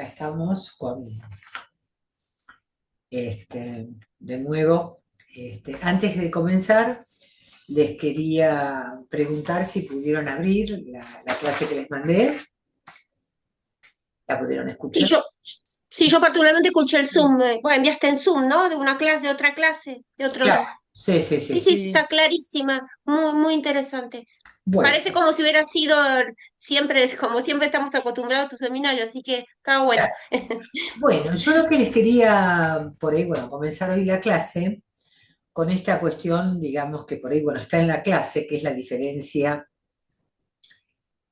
Acá estamos con, de nuevo, antes de comenzar, les quería preguntar si pudieron abrir la clase que les mandé. ¿La pudieron Sí, escuchar? yo particularmente escuché el Zoom. Bueno, enviaste en Zoom, ¿no? De una clase, de otra clase, de Claro, otro. sí, sí, Sí, sí. sí, está clarísima. Muy, muy interesante. Bueno, Parece como si hubiera sido siempre, como siempre estamos acostumbrados a tu seminario, así que está bueno. claro. Bueno, yo lo que les quería, por ahí, bueno, comenzar hoy la clase con esta cuestión, digamos que por ahí, bueno, está en la clase, que es la diferencia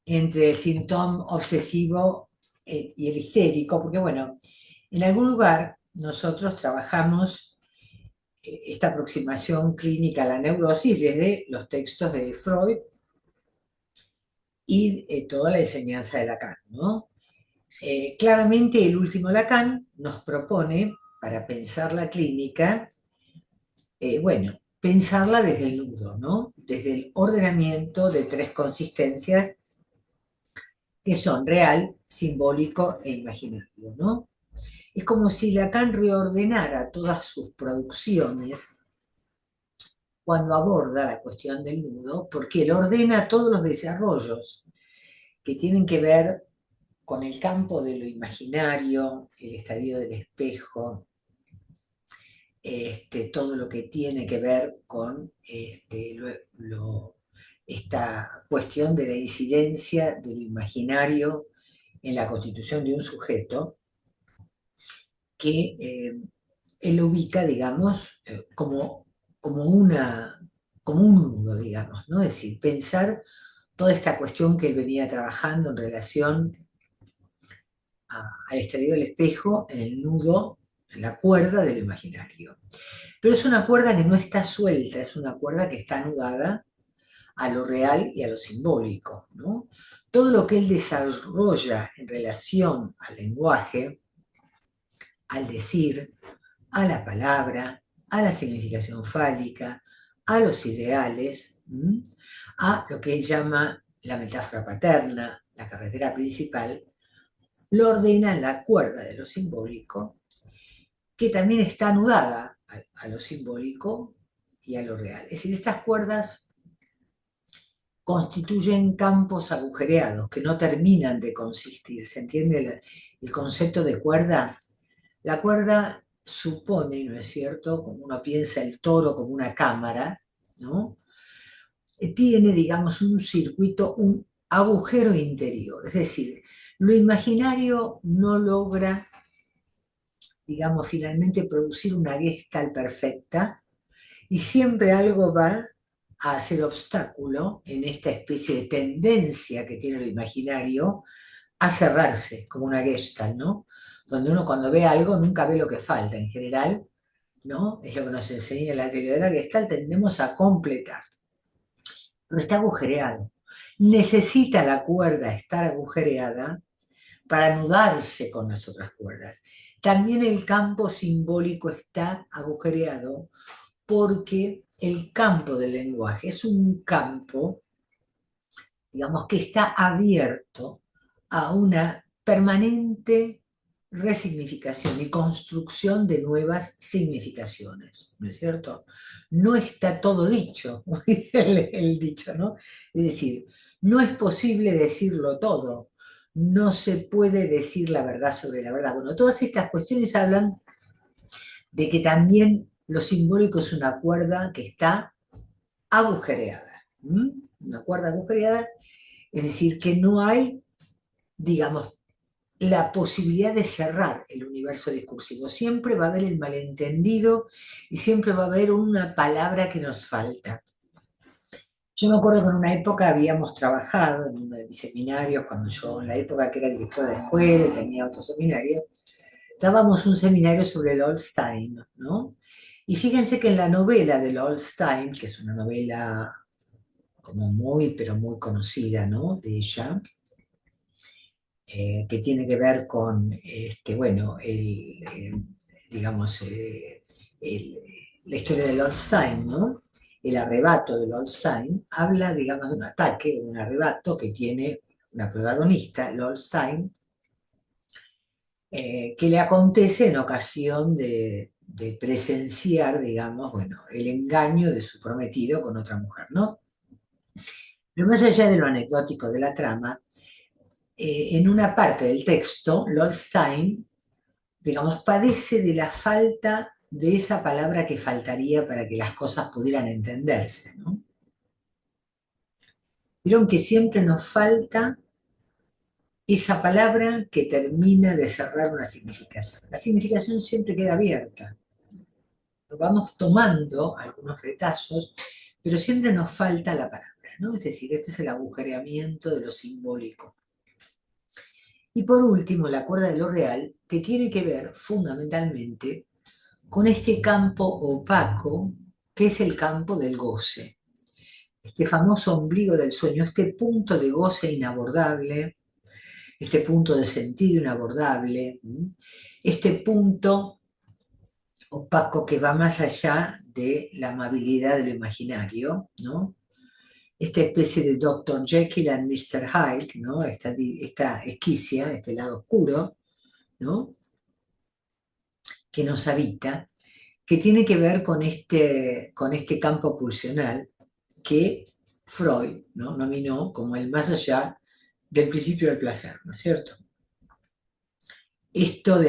entre el síntoma obsesivo y el histérico, porque bueno, en algún lugar nosotros trabajamos esta aproximación clínica a la neurosis desde los textos de Freud y toda la enseñanza de Lacan, ¿no? Claramente el último Lacan nos propone, para pensar la clínica, bueno, pensarla desde el nudo, ¿no? Desde el ordenamiento de tres consistencias que son real, simbólico e imaginario, ¿no? Es como si Lacan reordenara todas sus producciones cuando aborda la cuestión del nudo, porque él ordena todos los desarrollos que tienen que ver con el campo de lo imaginario, el estadio del espejo, todo lo que tiene que ver con esta cuestión de la incidencia de lo imaginario en la constitución de un sujeto, que él lo ubica, digamos, como un nudo, digamos, ¿no? Es decir, pensar toda esta cuestión que él venía trabajando en relación al estadio del espejo en el nudo, en la cuerda del imaginario. Pero es una cuerda que no está suelta, es una cuerda que está anudada a lo real y a lo simbólico, ¿no? Todo lo que él desarrolla en relación al lenguaje, al decir, a la palabra, a la significación fálica, a los ideales, a lo que él llama la metáfora paterna, la carretera principal, lo ordena en la cuerda de lo simbólico, que también está anudada a lo simbólico y a lo real. Es decir, estas cuerdas constituyen campos agujereados que no terminan de consistir. ¿Se entiende el concepto de cuerda? La cuerda supone, ¿no es cierto?, como uno piensa el toro como una cámara, ¿no? Tiene, digamos, un circuito, un agujero interior. Es decir, lo imaginario no logra, digamos, finalmente producir una gestal perfecta y siempre algo va a hacer obstáculo en esta especie de tendencia que tiene lo imaginario a cerrarse como una gestalt, ¿no? Donde uno cuando ve algo nunca ve lo que falta en general, ¿no? Es lo que nos enseña la teoría de la gestalt, tendemos a completar, pero está agujereado. Necesita la cuerda estar agujereada para anudarse con las otras cuerdas. También el campo simbólico está agujereado porque el campo del lenguaje es un campo, digamos, que está abierto a una permanente resignificación y construcción de nuevas significaciones, ¿no es cierto? No está todo dicho, como dice el dicho, ¿no? Es decir, no es posible decirlo todo, no se puede decir la verdad sobre la verdad. Bueno, todas estas cuestiones hablan de que también lo simbólico es una cuerda que está agujereada, ¿m? Una cuerda agujereada, es decir, que no hay, digamos, la posibilidad de cerrar el universo discursivo. Siempre va a haber el malentendido y siempre va a haber una palabra que nos falta. Yo me acuerdo que en una época habíamos trabajado en uno de mis seminarios, cuando yo, en la época que era directora de escuela y tenía otro seminario, dábamos un seminario sobre el Holstein, ¿no? Y fíjense que en la novela del Holstein, que es una novela como muy, pero muy conocida, ¿no? De ella, que tiene que ver con, bueno, digamos, la historia del Holstein, ¿no? El arrebato del Holstein habla, digamos, de un ataque, un arrebato que tiene una protagonista, el Holstein, que le acontece en ocasión de presenciar, digamos, bueno, el engaño de su prometido con otra mujer, ¿no? Pero más allá de lo anecdótico de la trama, en una parte del texto, Lord Stein, digamos, padece de la falta de esa palabra que faltaría para que las cosas pudieran entenderse, ¿no? Vieron que siempre nos falta esa palabra que termina de cerrar una significación. La significación siempre queda abierta. Vamos tomando algunos retazos, pero siempre nos falta la palabra, ¿no? Es decir, este es el agujereamiento de lo simbólico. Y por último, la cuerda de lo real, que tiene que ver fundamentalmente con este campo opaco, que es el campo del goce. Este famoso ombligo del sueño, este punto de goce inabordable, este punto de sentido inabordable, este punto opaco que va más allá de la amabilidad de lo imaginario, ¿no? Esta especie de Dr. Jekyll and Mr. Hyde, ¿no? Esta esquicia, este lado oscuro, ¿no? Que nos habita, que tiene que ver con este campo pulsional que Freud, ¿no?, nominó como el más allá del principio del placer, ¿no es cierto? Esto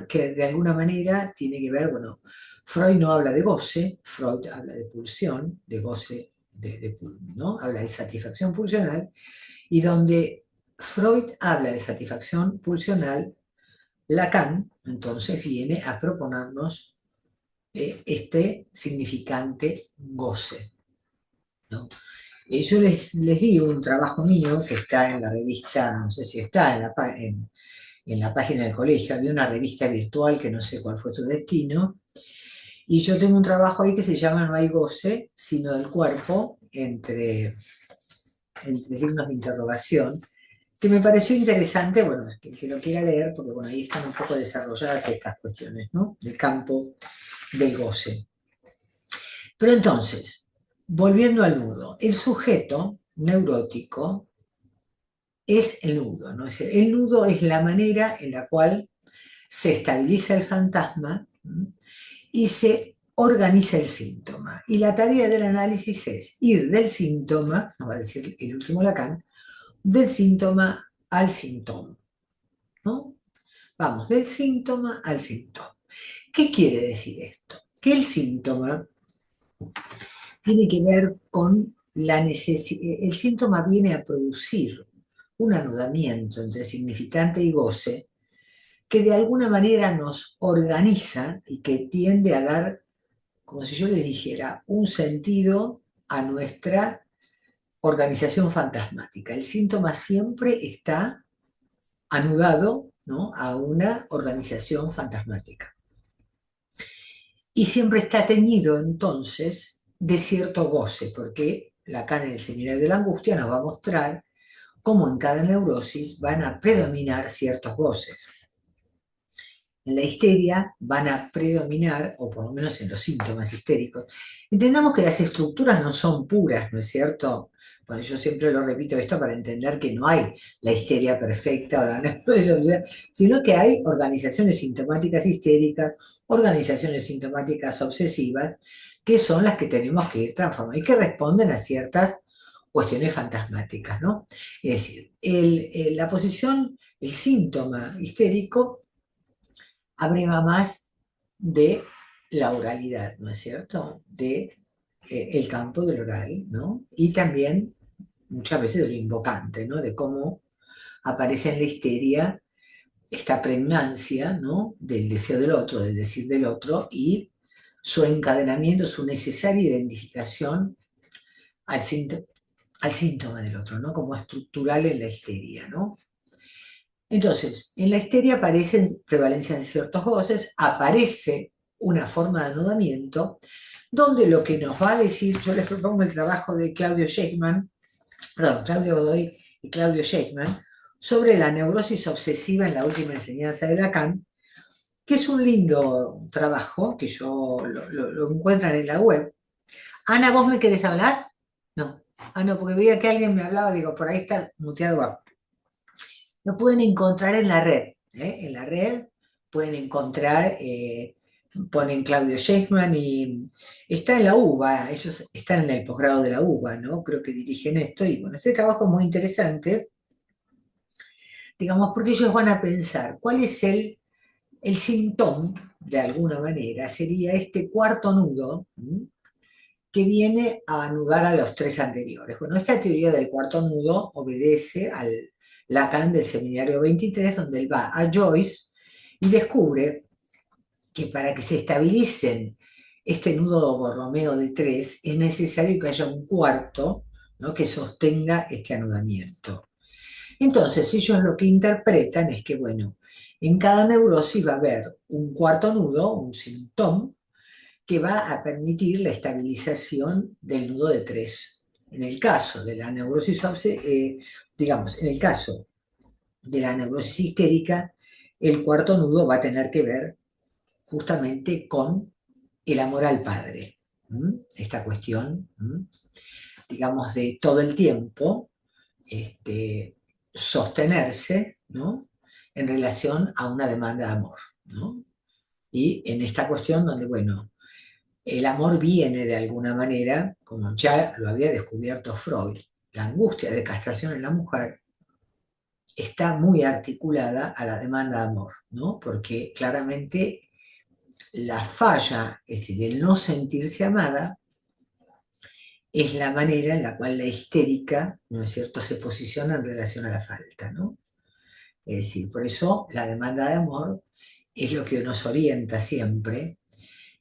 que de alguna manera tiene que ver, bueno, Freud no habla de goce, Freud habla de pulsión, de goce, ¿no? Habla de satisfacción pulsional, y donde Freud habla de satisfacción pulsional, Lacan entonces viene a proponernos este significante goce, ¿no? Yo les di un trabajo mío que está en la revista, no sé si está en la página del colegio, había una revista virtual que no sé cuál fue su destino, y yo tengo un trabajo ahí que se llama No hay goce, sino del cuerpo, entre signos de interrogación, que me pareció interesante, bueno, que lo quiera leer, porque bueno, ahí están un poco desarrolladas estas cuestiones, ¿no? Del campo del goce. Pero entonces, volviendo al nudo, el sujeto neurótico es el nudo, ¿no? El nudo es la manera en la cual se estabiliza el fantasma y se organiza el síntoma. Y la tarea del análisis es ir del síntoma, nos va a decir el último Lacan, del síntoma al síntoma, ¿no? Vamos, del síntoma al síntoma. ¿Qué quiere decir esto? Que el síntoma tiene que ver con la necesidad, el síntoma viene a producir un anudamiento entre significante y goce que de alguna manera nos organiza y que tiende a dar, como si yo les dijera, un sentido a nuestra organización fantasmática. El síntoma siempre está anudado, ¿no?, a una organización fantasmática. Y siempre está teñido entonces de cierto goce, porque Lacan en el Seminario de la Angustia nos va a mostrar cómo en cada neurosis van a predominar ciertos goces. En la histeria van a predominar, o por lo menos en los síntomas histéricos. Entendamos que las estructuras no son puras, ¿no es cierto? Bueno, yo siempre lo repito esto para entender que no hay la histeria perfecta o la neurosis, sino que hay organizaciones sintomáticas histéricas, organizaciones sintomáticas obsesivas, que son las que tenemos que ir transformando y que responden a ciertas cuestiones fantasmáticas, ¿no? Es decir, la posición, el síntoma histérico abreva más de la oralidad, ¿no es cierto? De el campo del oral, ¿no? Y también muchas veces de lo invocante, ¿no? De cómo aparece en la histeria esta pregnancia, ¿no?, del deseo del otro, del decir del otro, y su encadenamiento, su necesaria identificación al síntoma del otro, ¿no? Como estructural en la histeria, ¿no? Entonces, en la histeria aparecen prevalencia de ciertos goces, aparece una forma de anudamiento, donde lo que nos va a decir, yo les propongo el trabajo de Claudio Godoy y Claudio Sheikhman, sobre la neurosis obsesiva en la última enseñanza de Lacan, que es un lindo trabajo, que lo encuentran en la web. Ana, ¿vos me querés hablar? No. Ah, no, porque veía que alguien me hablaba, digo, por ahí está muteado abajo. Lo pueden encontrar en la red. En la red pueden encontrar, ponen Claudio Sheinbaum y está en la UBA, ellos están en el posgrado de la UBA, ¿no? Creo que dirigen esto y bueno, este trabajo es muy interesante, digamos, porque ellos van a pensar cuál es el síntoma, de alguna manera, sería este cuarto nudo, ¿m? Que viene a anudar a los tres anteriores. Bueno, esta teoría del cuarto nudo obedece al Lacan del Seminario 23, donde él va a Joyce y descubre que para que se estabilicen este nudo borromeo de tres es necesario que haya un cuarto, ¿no?, que sostenga este anudamiento. Entonces, ellos lo que interpretan es que, bueno, en cada neurosis va a haber un cuarto nudo, un síntoma, que va a permitir la estabilización del nudo de tres. En el caso de la neurosis, digamos, en el caso de la neurosis histérica, el cuarto nudo va a tener que ver justamente con el amor al padre. Esta cuestión, digamos, de todo el tiempo sostenerse, ¿no?, en relación a una demanda de amor, ¿no? Y en esta cuestión donde, bueno, el amor viene de alguna manera, como ya lo había descubierto Freud, la angustia de castración en la mujer está muy articulada a la demanda de amor, ¿no? Porque claramente la falla, es decir, el no sentirse amada, es la manera en la cual la histérica, ¿no es cierto?, se posiciona en relación a la falta, ¿no? Es decir, por eso la demanda de amor es lo que nos orienta siempre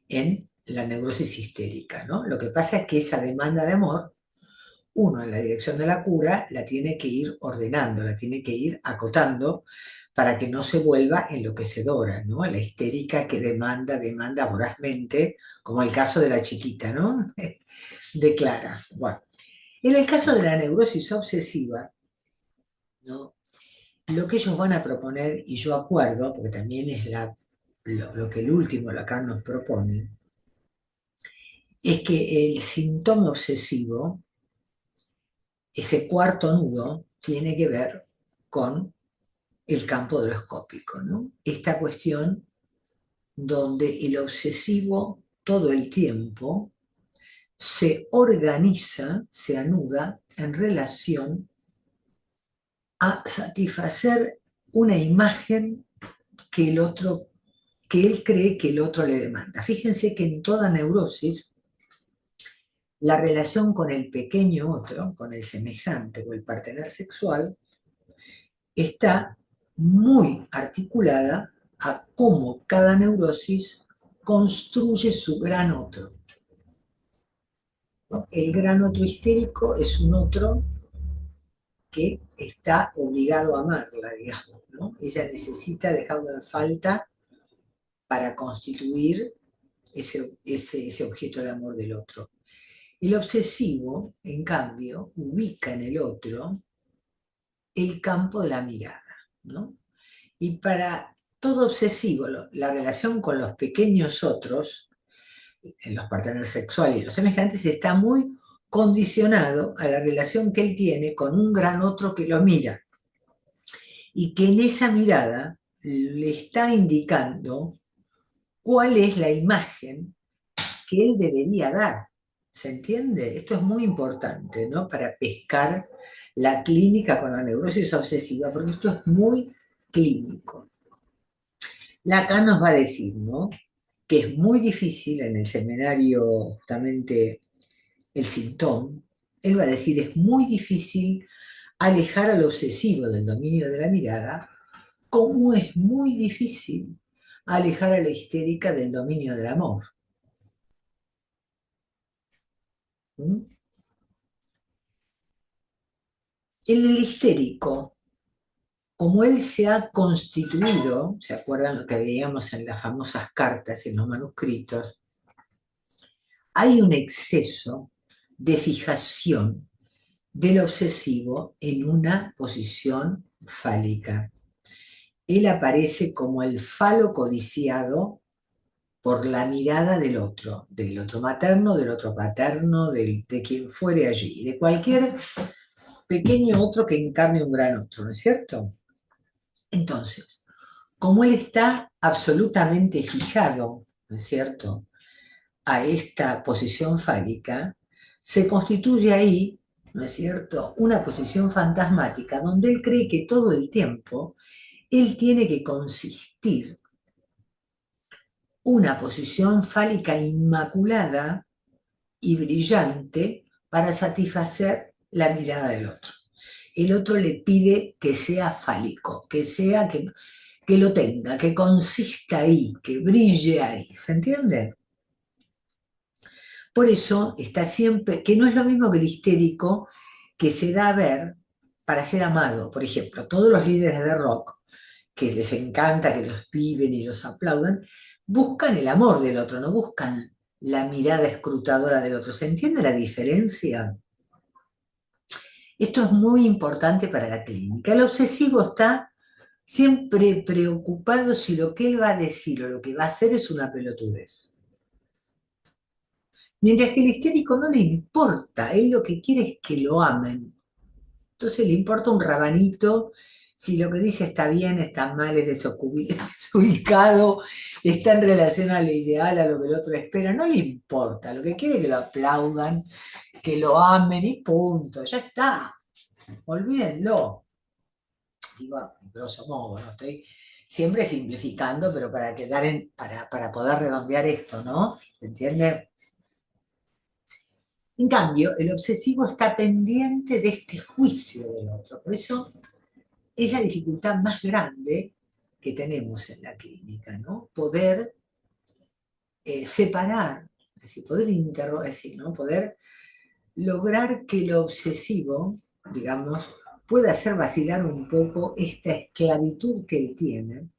en la neurosis histérica, ¿no? Lo que pasa es que esa demanda de amor, uno en la dirección de la cura, la tiene que ir ordenando, la tiene que ir acotando para que no se vuelva enloquecedora, ¿no? La histérica que demanda vorazmente, como el caso de la chiquita, ¿no? De Clara. Bueno, en el caso de la neurosis obsesiva, ¿no?, lo que ellos van a proponer, y yo acuerdo, porque también es lo que el último Lacan nos propone, es que el síntoma obsesivo, ese cuarto nudo, tiene que ver con el campo horoscópico, ¿no? Esta cuestión donde el obsesivo todo el tiempo se organiza, se anuda en relación a satisfacer una imagen que el otro, que él cree que el otro le demanda. Fíjense que en toda neurosis la relación con el pequeño otro, con el semejante o el partener sexual, está muy articulada a cómo cada neurosis construye su gran otro, ¿no? El gran otro histérico es un otro que está obligado a amarla, digamos, ¿no? Ella necesita dejarlo en falta para constituir ese objeto de amor del otro. El obsesivo, en cambio, ubica en el otro el campo de la mirada, ¿no? Y para todo obsesivo, la relación con los pequeños otros, en los parteneros sexuales y los semejantes, está muy condicionado a la relación que él tiene con un gran otro que lo mira y que en esa mirada le está indicando cuál es la imagen que él debería dar. ¿Se entiende? Esto es muy importante, ¿no?, para pescar la clínica con la neurosis obsesiva, porque esto es muy clínico. Lacan nos va a decir, ¿no?, que es muy difícil en el seminario, justamente el síntoma, él va a decir, es muy difícil alejar al obsesivo del dominio de la mirada, como es muy difícil alejar a la histérica del dominio del amor. ¿Mm? En el histérico, como él se ha constituido, ¿se acuerdan lo que veíamos en las famosas cartas, en los manuscritos? Hay un exceso de fijación del obsesivo en una posición fálica. Él aparece como el falo codiciado por la mirada del otro materno, del otro paterno, de quien fuere allí, de cualquier pequeño otro que encarne un gran otro, ¿no es cierto? Entonces, como él está absolutamente fijado, ¿no es cierto?, a esta posición fálica, se constituye ahí, ¿no es cierto?, una posición fantasmática donde él cree que todo el tiempo él tiene que consistir una posición fálica inmaculada y brillante para satisfacer la mirada del otro. El otro le pide que sea fálico, que lo tenga, que consista ahí, que brille ahí. ¿Se entiende? Por eso está siempre, que no es lo mismo que el histérico que se da a ver para ser amado. Por ejemplo, todos los líderes de rock, que les encanta que los viven y los aplaudan, buscan el amor del otro, no buscan la mirada escrutadora del otro. ¿Se entiende la diferencia? Esto es muy importante para la clínica. El obsesivo está siempre preocupado si lo que él va a decir o lo que va a hacer es una pelotudez. Mientras que el histérico no le importa, él lo que quiere es que lo amen. Entonces le importa un rabanito si lo que dice está bien, está mal, es desubicado, está en relación al ideal, a lo que el otro espera. No le importa, lo que quiere es que lo aplaudan, que lo amen y punto, ya está. Olvídenlo. Digo, en grosso modo, ¿no? Estoy siempre simplificando, pero para quedar para poder redondear esto, ¿no? ¿Se entiende? En cambio, el obsesivo está pendiente de este juicio del otro. Por eso es la dificultad más grande que tenemos en la clínica, ¿no? Poder separar, es decir, ¿no? Poder lograr que el obsesivo, digamos, pueda hacer vacilar un poco esta esclavitud que él tiene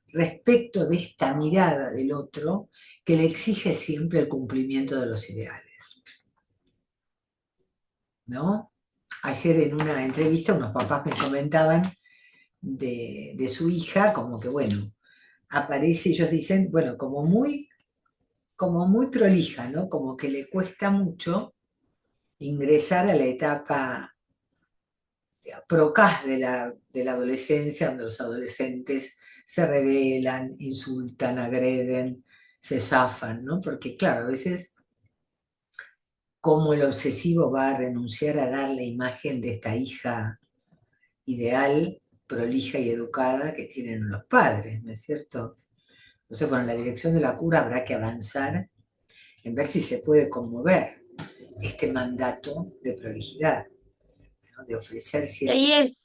respecto de esta mirada del otro que le exige siempre el cumplimiento de los ideales, ¿no? Ayer en una entrevista unos papás me comentaban de su hija, como que, bueno, aparece, ellos dicen, bueno, como muy prolija, ¿no? Como que le cuesta mucho ingresar a la etapa procaz de la adolescencia, donde los adolescentes se rebelan, insultan, agreden, se zafan, ¿no? Porque claro, a veces como el obsesivo va a renunciar a dar la imagen de esta hija ideal, prolija y educada que tienen los padres, ¿no es cierto? Entonces, bueno, en la dirección de la cura habrá que avanzar en ver si se puede conmover este mandato de prolijidad, ¿no? De ofrecer De cierto... ahí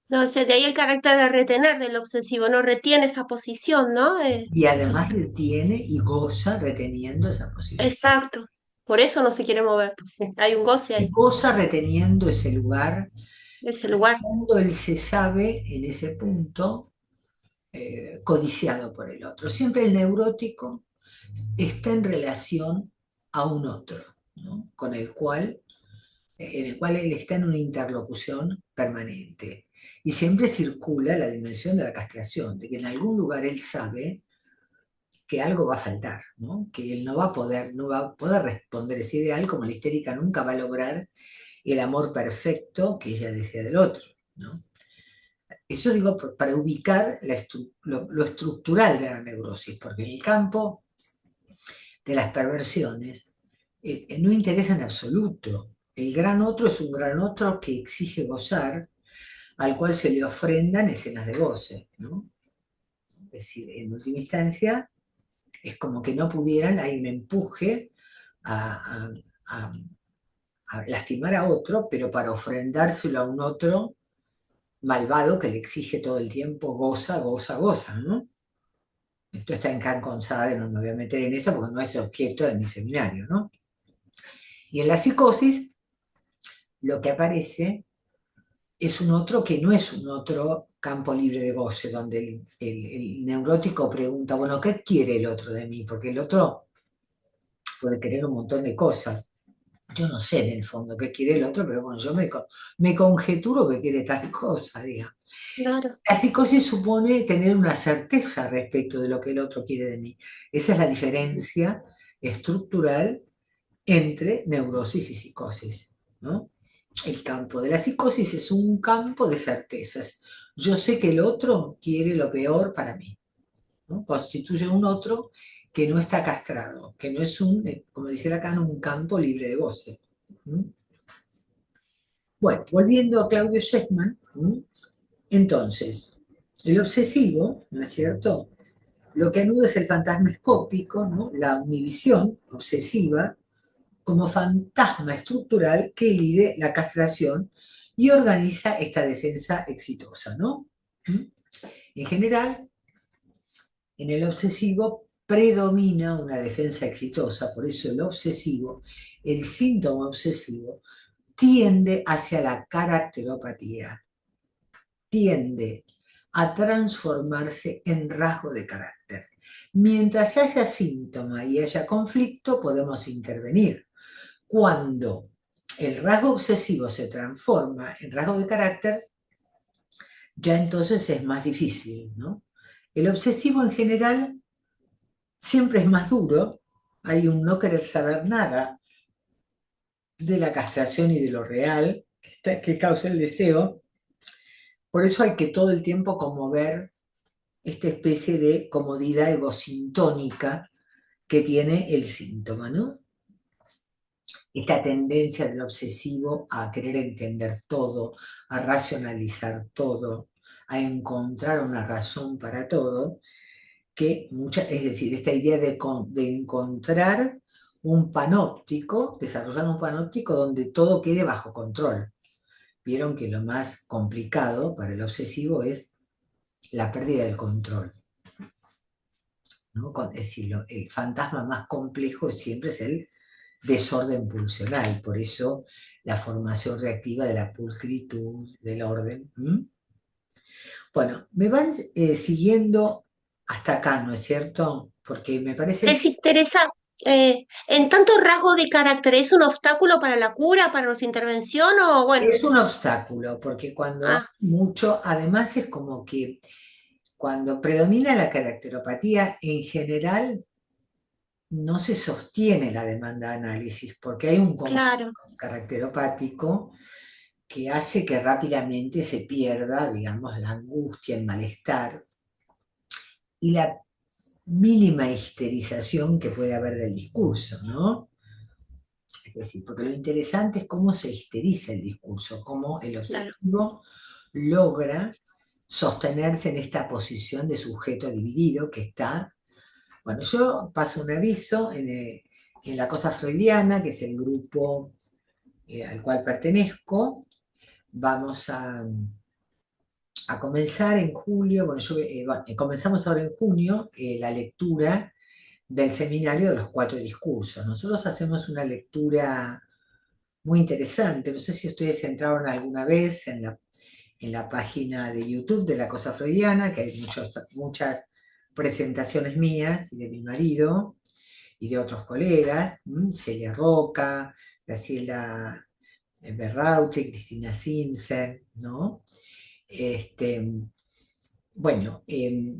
no, o sea, de ahí el carácter de retener del obsesivo, no retiene esa posición, ¿no? Y además retiene y goza reteniendo esa posición. Exacto. Por eso no se quiere mover. Hay un goce Y ahí, goza reteniendo ese lugar ese lugar. cuando él se sabe en ese punto codiciado por el otro. Siempre el neurótico está en relación a un otro, ¿no? Con el cual, en el cual él está en una interlocución permanente. Y siempre circula la dimensión de la castración, de que en algún lugar él sabe que algo va a faltar, ¿no? Que él no va a poder responder ese ideal, como la histérica nunca va a lograr el amor perfecto que ella desea del otro, ¿no? Eso digo para ubicar lo estructural de la neurosis, porque en el campo de las perversiones no interesa en absoluto. El gran otro es un gran otro que exige gozar, al cual se le ofrendan escenas de goce, ¿no? Es decir, en última instancia, es como que no pudieran, hay un empuje a, a, a lastimar a otro, pero para ofrendárselo a un otro malvado que le exige todo el tiempo goza, goza, goza, ¿no? Esto está en Can Consade, no me voy a meter en esto porque no es objeto de mi seminario, ¿no? Y en la psicosis, lo que aparece es un otro que no es un otro campo libre de goce, donde el neurótico pregunta, bueno, ¿qué quiere el otro de mí? Porque el otro puede querer un montón de cosas. Yo no sé en el fondo qué quiere el otro, pero bueno, me conjeturo que quiere tal cosa, digamos. Claro. La psicosis supone tener una certeza respecto de lo que el otro quiere de mí. Esa es la diferencia estructural entre neurosis y psicosis, ¿no? El campo de la psicosis es un campo de certezas. yo sé que el otro quiere lo peor para mí, ¿no? Constituye un otro que no está castrado, que no es un, como dice Lacan, un campo libre de goce. ¿Mm? Bueno, volviendo a Claudio Sheckman, entonces, el obsesivo, ¿no es cierto? Lo que anuda es el fantasma escópico, ¿no? La omnivisión obsesiva, como fantasma estructural que elide la castración y organiza esta defensa exitosa, ¿no? En general, en el obsesivo predomina una defensa exitosa, por eso el obsesivo, el síntoma obsesivo, tiende hacia la caracteropatía, tiende a transformarse en rasgo de carácter. Mientras haya síntoma y haya conflicto, podemos intervenir. Cuando el rasgo obsesivo se transforma en rasgo de carácter, ya entonces es más difícil, ¿no? El obsesivo en general siempre es más duro, hay un no querer saber nada de la castración y de lo real que causa el deseo, por eso hay que todo el tiempo como ver esta especie de comodidad egosintónica que tiene el síntoma, ¿no? Esta tendencia del obsesivo a querer entender todo, a racionalizar todo, a encontrar una razón para todo, es decir, esta idea de encontrar un panóptico, desarrollar un panóptico donde todo quede bajo control. Vieron que lo más complicado para el obsesivo es la pérdida del control, ¿no? Es decir, el fantasma más complejo siempre es el desorden pulsional, por eso la formación reactiva de la pulcritud, del orden. Bueno, me van siguiendo hasta acá, ¿no es cierto? Porque me parece ¿Les interesa, en tanto rasgo de carácter, es un obstáculo para la cura, para nuestra intervención o bueno? es un obstáculo, porque cuando hay Ah, mucho, además es como que cuando predomina la caracteropatía, en general no se sostiene la demanda de análisis, porque hay un claro, conflicto caracteropático que hace que rápidamente se pierda, digamos, la angustia, el malestar y la mínima histerización que puede haber del discurso, ¿no? Es decir, porque lo interesante es cómo se histeriza el discurso, cómo el claro. obsesivo logra sostenerse en esta posición de sujeto dividido que está. Bueno, yo paso un aviso en la cosa freudiana, que es el grupo al cual pertenezco. Vamos a comenzar en julio, bueno, comenzamos ahora en junio la lectura del seminario de los 4 discursos. Nosotros hacemos una lectura muy interesante, no sé si ustedes entraron alguna vez en la página de YouTube de la Cosa Freudiana, que hay muchas presentaciones mías y de mi marido y de otros colegas, Celia Roca, Graciela Berraute, Cristina Simpson, ¿no? Este, bueno,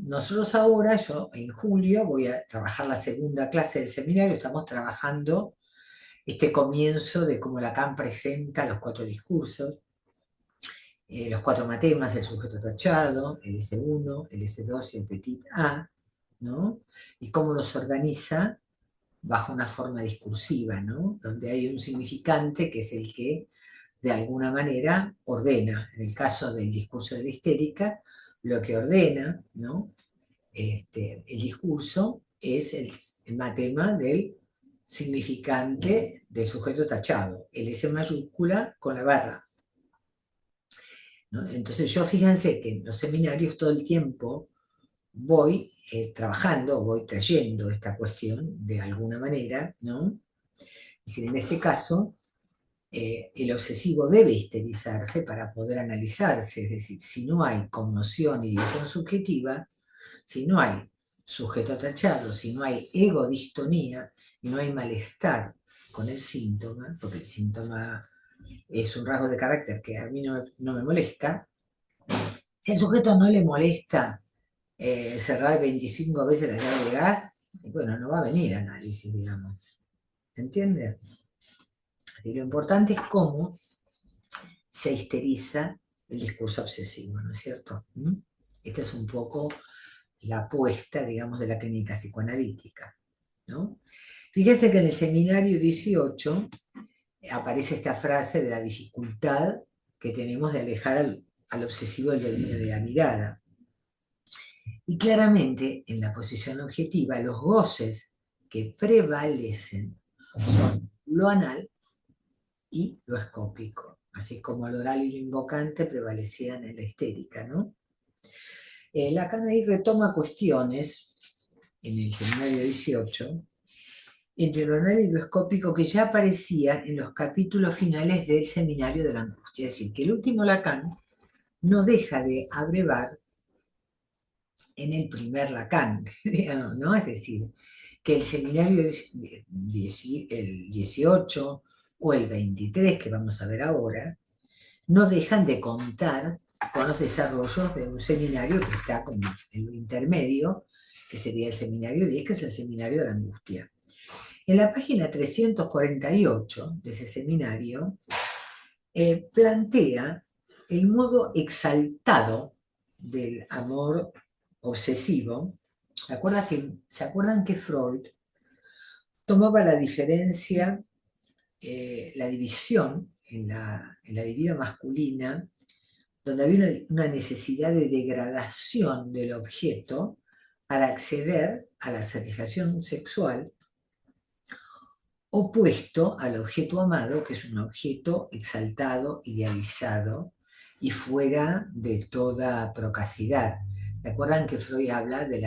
nosotros ahora, yo en julio voy a trabajar la segunda clase del seminario, estamos trabajando este comienzo de cómo Lacan presenta los 4 discursos, los 4 matemas, el sujeto tachado, el S1, el S2 y el petit A, ¿no? Y cómo los organiza bajo una forma discursiva, ¿no? Donde hay un significante que es el que de alguna manera ordena. En el caso del discurso de la histérica, lo que ordena, ¿no? El discurso es el matema del significante del sujeto tachado, el S mayúscula con la barra, ¿no? Entonces yo fíjense que en los seminarios todo el tiempo voy trabajando, voy trayendo esta cuestión de alguna manera, ¿no? Es decir, en este caso, el obsesivo debe histerizarse para poder analizarse, es decir, si no hay conmoción y división subjetiva, si no hay sujeto tachado, si no hay egodistonía y no hay malestar con el síntoma, porque el síntoma es un rasgo de carácter que a mí no me molesta, si al sujeto no le molesta cerrar 25 veces la llave de gas, bueno, no va a venir análisis, digamos. ¿Entiendes? Así, lo importante es cómo se histeriza el discurso obsesivo, ¿no es cierto? ¿Mm? Esta es un poco la apuesta, digamos, de la clínica psicoanalítica, ¿no? Fíjense que en el seminario 18 aparece esta frase de la dificultad que tenemos de alejar al obsesivo del dominio de la mirada. Y claramente, en la posición objetiva, los goces que prevalecen son lo anal y lo escópico, así como lo oral y lo invocante prevalecían en la histérica, ¿no? Lacan ahí retoma cuestiones, en el seminario 18, entre lo anal y lo escópico que ya aparecía en los capítulos finales del seminario de la angustia. Es decir, que el último Lacan no deja de abrevar en el primer Lacan, digamos, ¿no? Es decir, que el seminario el 18 o el 23, que vamos a ver ahora, no dejan de contar con los desarrollos de un seminario que está como en lo intermedio, que sería el seminario 10, que es el seminario de la angustia. En la página 348 de ese seminario, plantea el modo exaltado del amor obsesivo. ¿Se acuerdan que Freud tomaba la diferencia, la división en la libido masculina, donde había una necesidad de degradación del objeto para acceder a la satisfacción sexual, opuesto al objeto amado, que es un objeto exaltado, idealizado y fuera de toda procacidad? ¿Recuerdan que Freud habla de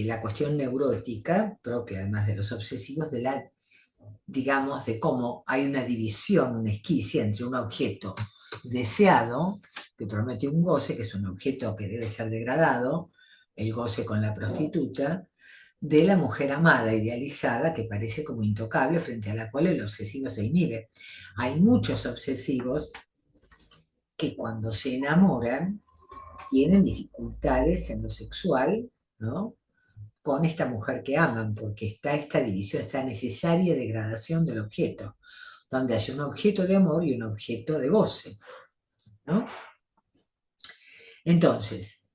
la cuestión neurótica propia, además de los obsesivos, digamos, de cómo hay una división, una esquicia entre un objeto deseado, que promete un goce, que es un objeto que debe ser degradado, el goce con la prostituta, de la mujer amada, idealizada, que parece como intocable, frente a la cual el obsesivo se inhibe. Hay muchos obsesivos que cuando se enamoran tienen dificultades en lo sexual, ¿no? Con esta mujer que aman, porque está esta división, esta necesaria degradación del objeto, donde hay un objeto de amor y un objeto de goce, ¿no? Entonces,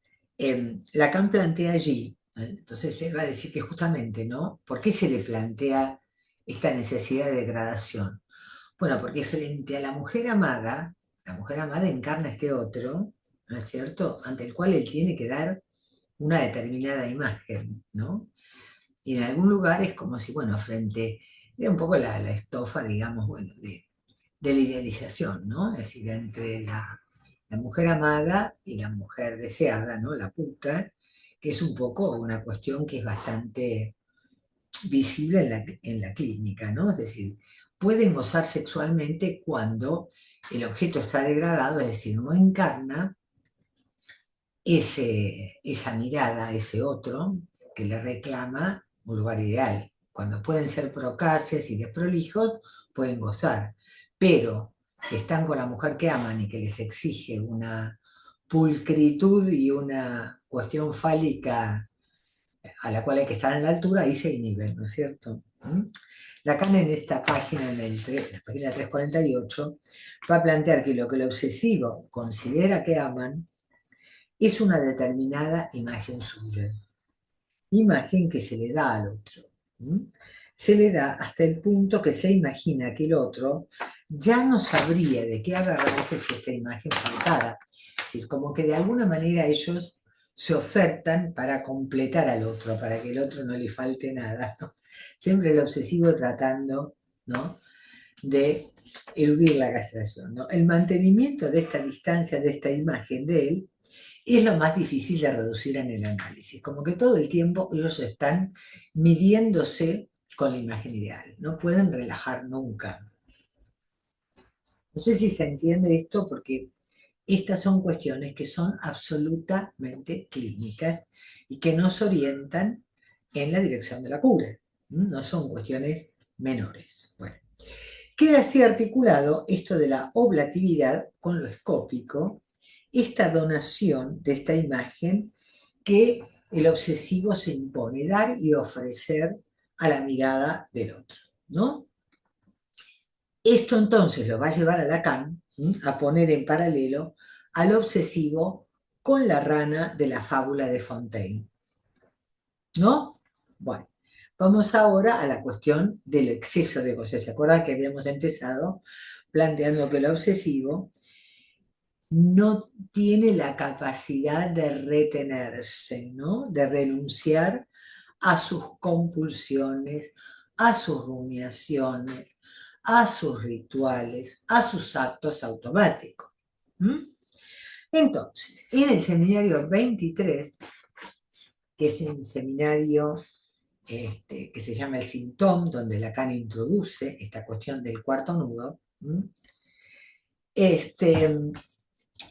Lacan plantea allí, entonces él va a decir que justamente, ¿no? ¿Por qué se le plantea esta necesidad de degradación? Bueno, porque frente a la mujer amada encarna este otro, ¿no es cierto?, ante el cual él tiene que dar una determinada imagen, ¿no? Y en algún lugar es como si, bueno, era un poco la estofa, digamos, bueno, de la idealización, ¿no? Es decir, entre la mujer amada y la mujer deseada, ¿no? La puta, que es un poco una cuestión que es bastante visible en la clínica, ¿no? Es decir, pueden gozar sexualmente cuando el objeto está degradado, es decir, no encarna esa mirada, ese otro, que le reclama un lugar ideal. Cuando pueden ser procaces y desprolijos, pueden gozar. Pero si están con la mujer que aman y que les exige una pulcritud y una cuestión fálica a la cual hay que estar en la altura, ahí se inhiben, ¿no es cierto? Lacan en esta página, la página 348, va a plantear que lo que el obsesivo considera que aman es una determinada imagen suya, imagen que se le da al otro. Se le da hasta el punto que se imagina que el otro ya no sabría de qué agarrarse si esta imagen faltara. Es decir, como que de alguna manera ellos se ofertan para completar al otro, para que el otro no le falte nada, ¿no? Siempre el obsesivo tratando, ¿no?, de eludir la castración, ¿no? El mantenimiento de esta distancia, de esta imagen de él, es lo más difícil de reducir en el análisis. Como que todo el tiempo ellos están midiéndose con la imagen ideal. No pueden relajar nunca. No sé si se entiende esto porque estas son cuestiones que son absolutamente clínicas y que nos orientan en la dirección de la cura. No son cuestiones menores. Bueno, queda así articulado esto de la oblatividad con lo escópico, esta donación de esta imagen que el obsesivo se impone dar y ofrecer a la mirada del otro, ¿no? Esto entonces lo va a llevar a Lacan a poner en paralelo al obsesivo con la rana de la fábula de Fontaine, ¿no? Bueno, vamos ahora a la cuestión del exceso de goce. ¿Se acuerdan que habíamos empezado planteando que el obsesivo no tiene la capacidad de retenerse, ¿no? De renunciar a sus compulsiones, a sus rumiaciones, a sus rituales, a sus actos automáticos. ¿Mm? Entonces, en el seminario 23, que es un seminario que se llama el Sintón, donde Lacan introduce esta cuestión del cuarto nudo,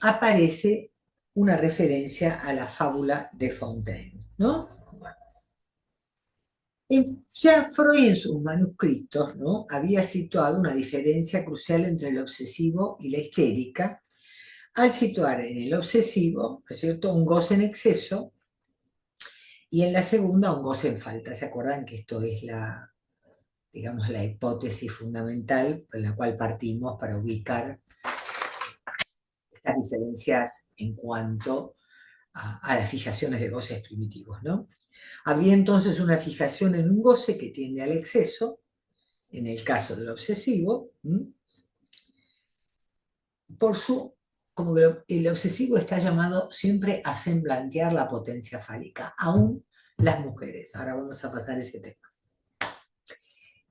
aparece una referencia a la fábula de Fontaine, ¿no? Ya Freud en sus manuscritos, ¿no? Había situado una diferencia crucial entre el obsesivo y la histérica, al situar en el obsesivo, ¿no es cierto?, un goce en exceso y en la segunda un goce en falta. ¿Se acuerdan que esto es la, digamos, la hipótesis fundamental por la cual partimos para ubicar estas diferencias en cuanto a las fijaciones de goces primitivos, ¿no? Había entonces una fijación en un goce que tiende al exceso, en el caso del obsesivo, por su, como que el obsesivo está llamado siempre a semblantear la potencia fálica, aún las mujeres. Ahora vamos a pasar ese tema.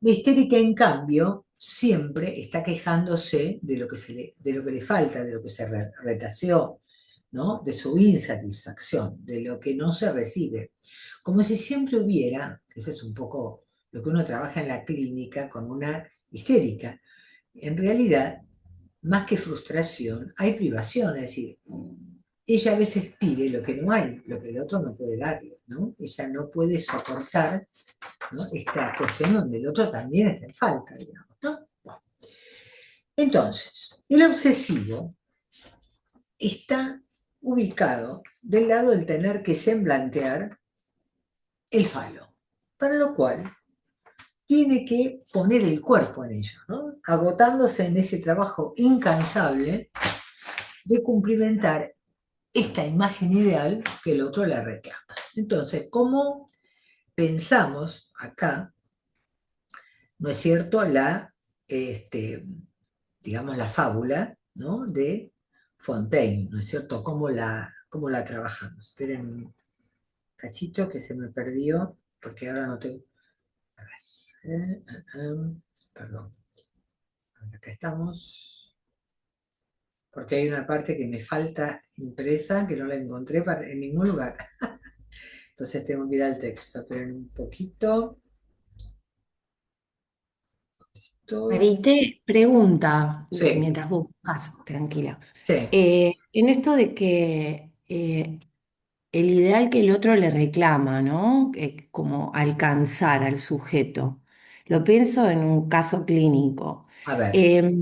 La histérica, en cambio, siempre está quejándose de lo que, de lo que le falta, de lo que se retaseó, ¿no? De su insatisfacción, de lo que no se recibe. Como si siempre hubiera, ese es un poco lo que uno trabaja en la clínica con una histérica. En realidad, más que frustración, hay privación, es decir, ella a veces pide lo que no hay, lo que el otro no puede darle, ¿no? Ella no puede soportar, ¿no?, esta cuestión donde el otro también está en falta, digamos, ¿no? Bueno. Entonces, el obsesivo está ubicado del lado del tener que semblantear el falo, para lo cual tiene que poner el cuerpo en ello, ¿no? Agotándose en ese trabajo incansable de cumplimentar esta imagen ideal que el otro le reclama. Entonces, ¿cómo pensamos acá, no es cierto, la, digamos, la fábula, ¿no?, de Fontaine, ¿no es cierto? Cómo la trabajamos? Esperen un cachito que se me perdió, porque ahora no tengo... A ver, perdón. Acá estamos. Porque hay una parte que me falta impresa, que no la encontré en ningún lugar. Entonces tengo que ir al texto. Esperen un poquito. Esto... Marité, pregunta, Sí, mientras vos buscas, tranquila. sí. En esto de que el ideal que el otro le reclama, ¿no? Como alcanzar al sujeto. Lo pienso en un caso clínico. A ver,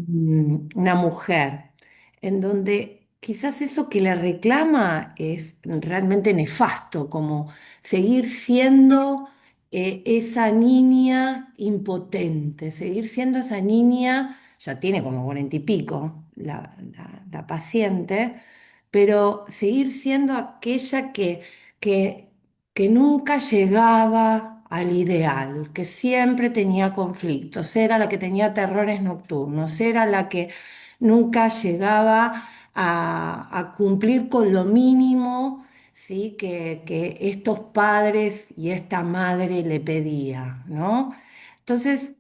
Una mujer, en donde quizás eso que le reclama es realmente nefasto, como seguir siendo esa niña impotente, seguir siendo esa niña, ya tiene como 40 y pico la paciente, pero seguir siendo aquella que, que nunca llegaba al ideal, que siempre tenía conflictos, era la que tenía terrores nocturnos, era la que nunca llegaba a cumplir con lo mínimo, ¿sí?, que estos padres y esta madre le pedía, ¿no? Entonces,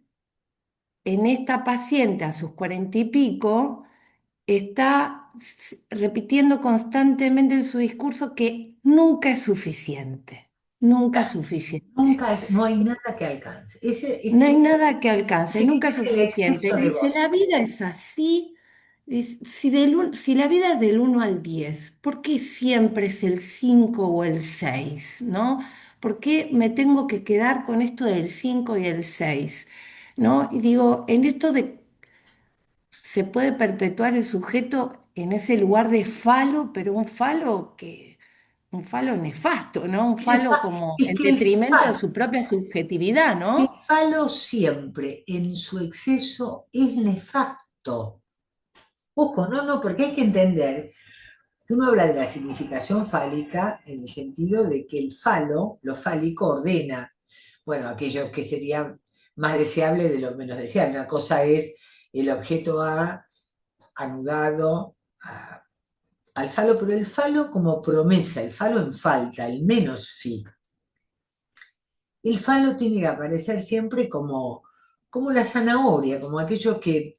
en esta paciente a sus 40 y pico, está repitiendo constantemente en su discurso que nunca es suficiente, nunca es suficiente. nunca no hay nada que alcance. No hay nada que alcance, Ese nunca es es el suficiente. exceso de Dice, voz. la vida es así. Si la vida es del 1 al 10, ¿por qué siempre es el 5 o el 6? ¿No? ¿Por qué me tengo que quedar con esto del 5 y el 6? ¿No? Y digo, en esto de se puede perpetuar el sujeto en ese lugar de falo, pero un falo nefasto, ¿no? Un falo como Es en que el detrimento de falo, su propia subjetividad, el ¿no? falo siempre en su exceso es nefasto. Ojo, no, no, porque hay que entender que uno habla de la significación fálica en el sentido de que el falo, lo fálico, ordena, bueno, aquello que sería más deseable de lo menos deseable. Una cosa es el objeto A anudado al falo, pero el falo como promesa, el falo en falta, el menos fi. El falo tiene que aparecer siempre como la zanahoria, como aquello que,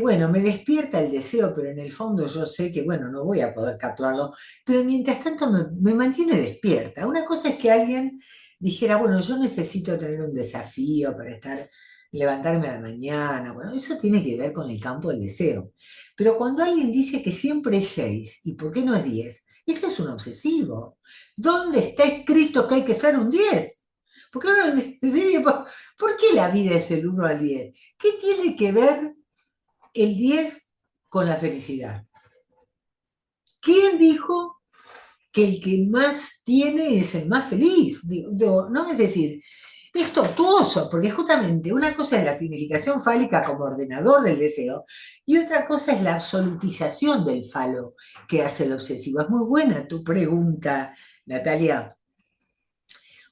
bueno, me despierta el deseo, pero en el fondo yo sé que, bueno, no voy a poder capturarlo, pero mientras tanto me mantiene despierta. Una cosa es que alguien dijera, bueno, yo necesito tener un desafío para levantarme a la mañana, bueno, eso tiene que ver con el campo del deseo. Pero cuando alguien dice que siempre es 6, ¿y por qué no es 10? Ese es un obsesivo. ¿Dónde está escrito que hay que ser un 10? Porque uno dice, ¿por qué la vida es el 1 al 10? ¿Qué tiene que ver el 10 con la felicidad? ¿Quién dijo que el que más tiene es el más feliz? No, es decir, es tortuoso, porque justamente una cosa es la significación fálica como ordenador del deseo y otra cosa es la absolutización del falo que hace el obsesivo. Es muy buena tu pregunta, Natalia,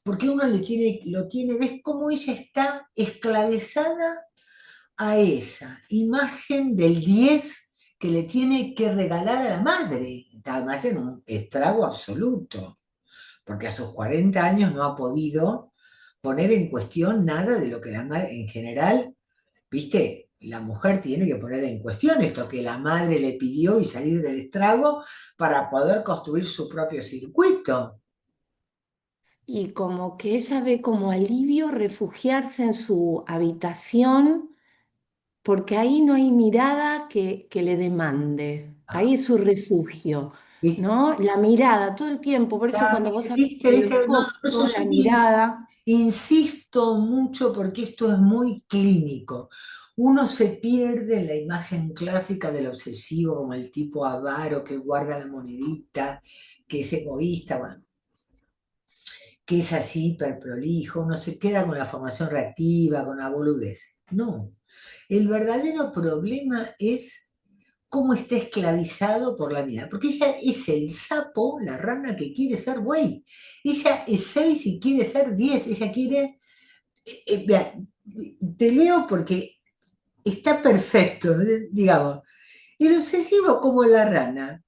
porque uno ves cómo ella está esclavizada a esa imagen del 10 que le tiene que regalar a la madre, además en un estrago absoluto, porque a sus 40 años no ha podido poner en cuestión nada de lo que la madre, en general, viste, la mujer tiene que poner en cuestión esto que la madre le pidió y salir del estrago para poder construir su propio circuito. Y como que ella ve como alivio refugiarse en su habitación porque ahí no hay mirada que le demande. Ah, Ahí es su refugio, ¿viste? ¿no? La mirada todo el tiempo. Por eso cuando vos hablas Viste, de viste, los no, por eso costos, yo la mirada. insisto mucho porque esto es muy clínico. Uno se pierde en la imagen clásica del obsesivo como el tipo avaro que guarda la monedita, que es egoísta, bueno, que es así hiperprolijo, uno se queda con la formación reactiva, con la boludez. No, el verdadero problema es cómo está esclavizado por la mirada. Porque ella es el sapo, la rana que quiere ser buey. Ella es 6 y quiere ser 10. Ella quiere. Vea, te leo porque está perfecto, digamos. El obsesivo, como la rana,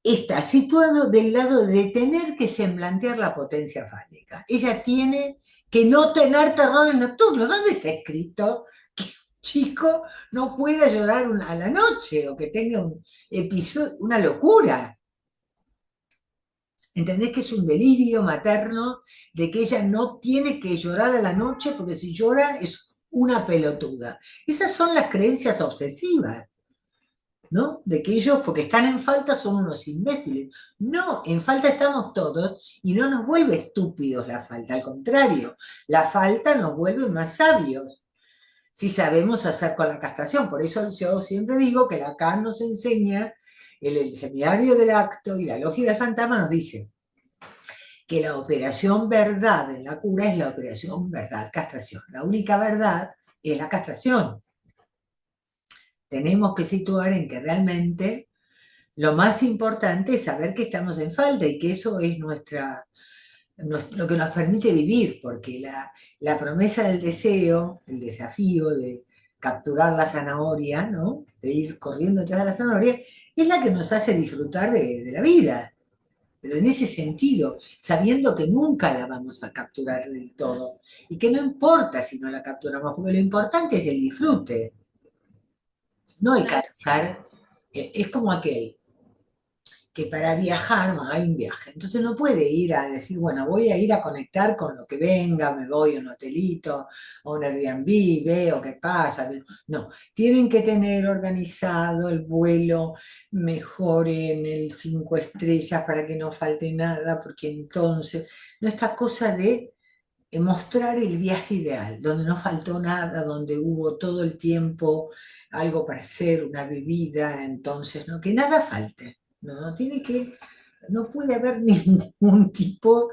está situado del lado de tener que semblantear la potencia fálica. Ella tiene que no tener terrores nocturnos. ¿Dónde está escrito que un chico no pueda llorar a la noche o que tenga un episodio, una locura? ¿Entendés que es un delirio materno de que ella no tiene que llorar a la noche porque si llora es una pelotuda? Esas son las creencias obsesivas. ¿No? De que ellos, porque están en falta, son unos imbéciles. No, en falta estamos todos y no nos vuelve estúpidos la falta, al contrario, la falta nos vuelve más sabios si sabemos hacer con la castración. Por eso yo siempre digo que Lacan nos enseña, el seminario del acto y la lógica del fantasma nos dice que la operación verdad en la cura es la operación verdad castración. La única verdad es la castración. Tenemos que situar en que realmente lo más importante es saber que estamos en falta y que eso es lo que nos permite vivir, porque la promesa del deseo, el desafío de capturar la zanahoria, ¿no? De ir corriendo detrás de la zanahoria, es la que nos hace disfrutar de la vida. Pero en ese sentido, sabiendo que nunca la vamos a capturar del todo y que no importa si no la capturamos, porque lo importante es el disfrute, no Claro. alcanzar. Es como aquel que para viajar, bueno, hay un viaje, entonces no puede ir a decir, bueno, voy a ir a conectar con lo que venga, me voy a un hotelito, a un Airbnb, veo qué pasa. No, tienen que tener organizado el vuelo mejor en el 5 estrellas para que no falte nada, porque entonces, no esta cosa de mostrar el viaje ideal, donde no faltó nada, donde hubo todo el tiempo algo para hacer, una bebida, entonces, ¿no? Que nada falte, ¿no? No puede haber ningún tipo,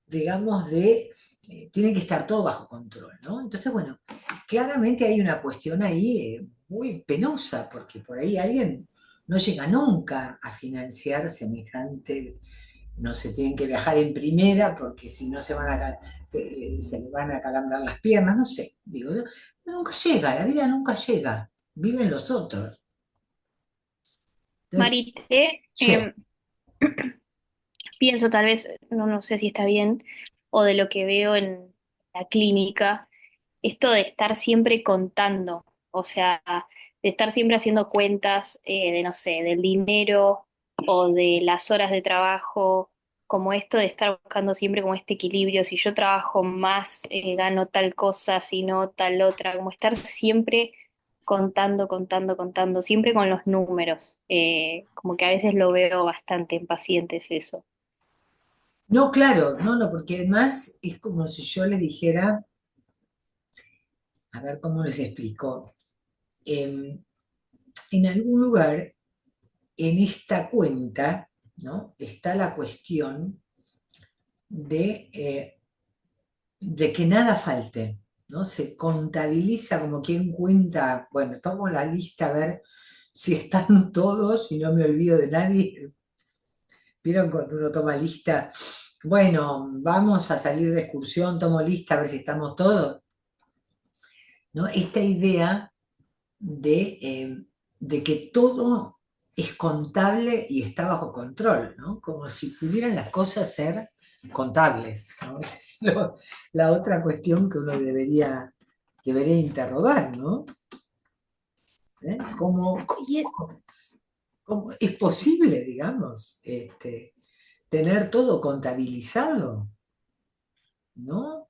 digamos, tiene que estar todo bajo control, ¿no? Entonces, bueno, claramente hay una cuestión ahí muy penosa, porque por ahí alguien no llega nunca a financiar semejante, no se tienen que viajar en primera porque si no se le van a calambrar las piernas, no sé, digo, nunca llega, la vida nunca llega, viven los otros. Entonces, Marité, sí. pienso tal vez, no sé si está bien, o de lo que veo en la clínica, esto de estar siempre contando, o sea, de estar siempre haciendo cuentas de, no sé, del dinero o de las horas de trabajo, como esto de estar buscando siempre como este equilibrio, si yo trabajo más, gano tal cosa, si no tal otra, como estar siempre contando, contando, contando, siempre con los números, como que a veces lo veo bastante en pacientes eso. No, claro, no, porque además es como si yo le dijera, a ver cómo les explico, en algún lugar, en esta cuenta, ¿no? Está la cuestión de que nada falte, ¿no? Se contabiliza como quien cuenta, bueno, tomo la lista a ver si están todos y no me olvido de nadie. ¿Vieron cuando uno toma lista? Bueno, vamos a salir de excursión, tomo lista a ver si estamos todos, ¿no? Esta idea de que todo es contable y está bajo control, ¿no? Como si pudieran las cosas ser contables, ¿no? Esa es la otra cuestión que uno debería interrogar, ¿no? ¿Eh? Y es, ¿Cómo es posible, digamos, tener todo contabilizado, ¿no?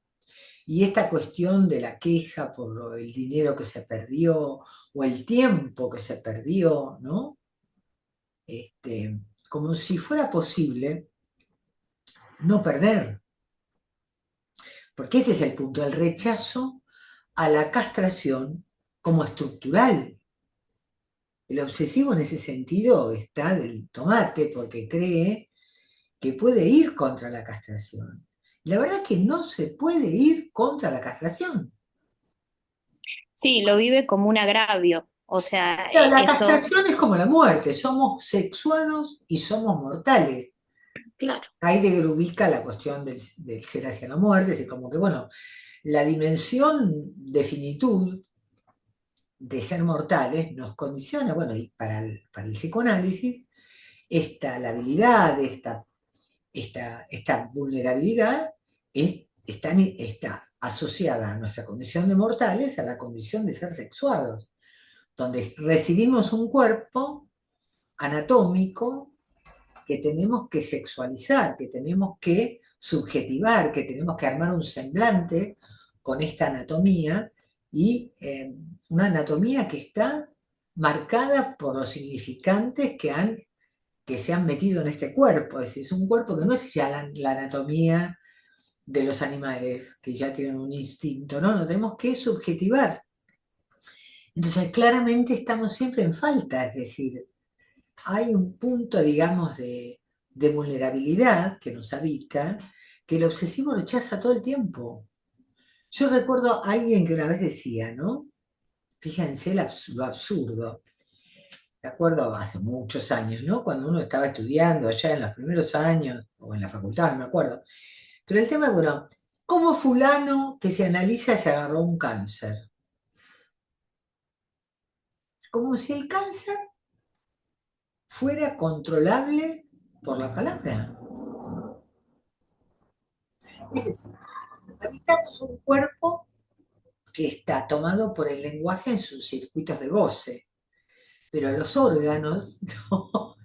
Y esta cuestión de la queja por el dinero que se perdió o el tiempo que se perdió, ¿no? Como si fuera posible no perder, porque este es el punto, el rechazo a la castración como estructural. El obsesivo en ese sentido está del tomate, porque cree que puede ir contra la castración. La verdad es que no se puede ir contra la castración. sí, lo vive como un agravio, o sea, Claro, la eso, castración es como la muerte, somos sexuados y somos mortales. Claro. Heidegger ubica la cuestión del ser hacia la muerte, es como que, bueno, la dimensión de finitud de ser mortales nos condiciona, bueno, y para el psicoanálisis, la habilidad, esta vulnerabilidad está asociada a nuestra condición de mortales, a la condición de ser sexuados, donde recibimos un cuerpo anatómico que tenemos que sexualizar, que tenemos que subjetivar, que tenemos que armar un semblante con esta anatomía y una anatomía que está marcada por los significantes que se han metido en este cuerpo. Es decir, es un cuerpo que no es ya la anatomía de los animales, que ya tienen un instinto, no, no tenemos que subjetivar. Entonces, claramente estamos siempre en falta, es decir, hay un punto, digamos, de vulnerabilidad que nos habita, que el obsesivo rechaza todo el tiempo. Yo recuerdo a alguien que una vez decía, ¿no? Fíjense lo absurdo. Me acuerdo hace muchos años, ¿no? Cuando uno estaba estudiando allá en los primeros años, o en la facultad, no me acuerdo. Pero el tema, bueno, ¿cómo fulano que se analiza se agarró un cáncer? Como si el cáncer fuera controlable por la palabra. Es decir, habitamos un cuerpo que está tomado por el lenguaje en sus circuitos de goce, pero los órganos, no.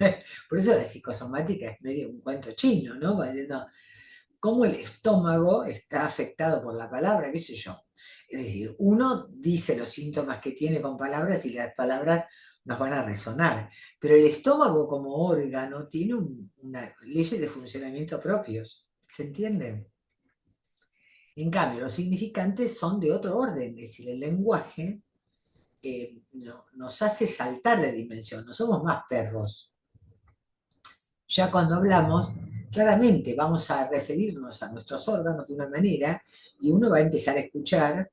Por eso la psicosomática es medio un cuento chino, ¿no? No, cómo el estómago está afectado por la palabra, qué sé yo. Es decir, uno dice los síntomas que tiene con palabras y las palabras nos van a resonar, pero el estómago como órgano tiene una leyes de funcionamiento propios, ¿se entienden? En cambio, los significantes son de otro orden, es decir, el lenguaje nos hace saltar de dimensión, no somos más perros. Ya cuando hablamos, claramente vamos a referirnos a nuestros órganos de una manera y uno va a empezar a escuchar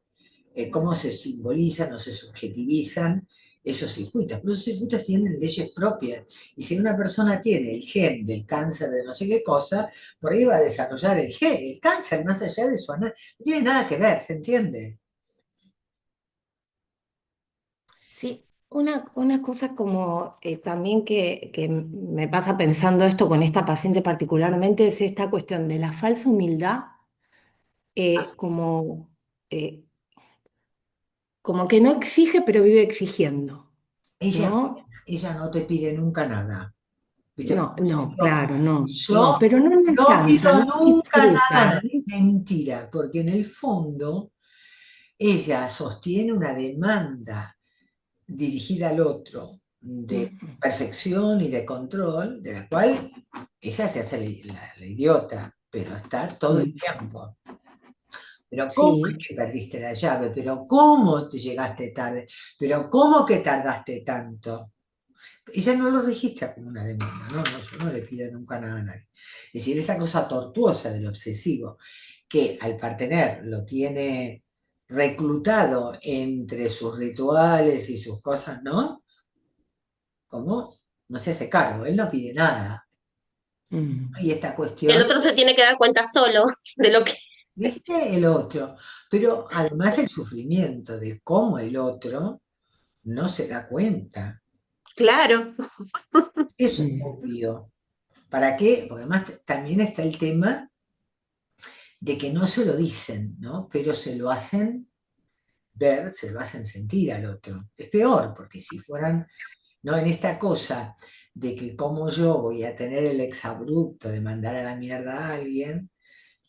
cómo se simbolizan o se subjetivizan esos circuitos, pero esos circuitos tienen leyes propias. Y si una persona tiene el gen del cáncer de no sé qué cosa, por ahí va a desarrollar el cáncer más allá de su análisis. No tiene nada que ver, ¿se entiende? Sí, una cosa como también que me pasa pensando esto con esta paciente particularmente es esta cuestión de la falsa humildad, como, eh, como que no exige pero vive exigiendo, Ella, ¿no? ella no te pide nunca nada. ¿Viste? No, Como yo no, digo, claro, no, no, yo pero no le no alcanza, pido no nunca nada a disfruta. nadie. Mentira, porque en el fondo ella sostiene una demanda dirigida al otro de Ujú. perfección y de control, de la cual ella se hace la idiota, pero está todo el Mm, tiempo. Pero ¿cómo es sí, que perdiste la llave? Pero ¿cómo te llegaste tarde? Pero ¿cómo que tardaste tanto? Ella no lo registra como una demanda, no, no, yo no le pido nunca nada a nadie. Es decir, esa cosa tortuosa del obsesivo, que al partener lo tiene reclutado entre sus rituales y sus cosas, ¿no? Como no se hace cargo, él no pide nada. mm, Y esta El cuestión, otro se tiene que dar cuenta solo de lo que... ¿viste? El otro. Pero además el sufrimiento de cómo el otro no se da cuenta. Claro, Es mm, obvio. ¿Para qué? Porque además también está el tema de que no se lo dicen, ¿no? Pero se lo hacen ver, se lo hacen sentir al otro. Es peor, porque si fueran, ¿no? En esta cosa de que como yo voy a tener el exabrupto de mandar a la mierda a alguien,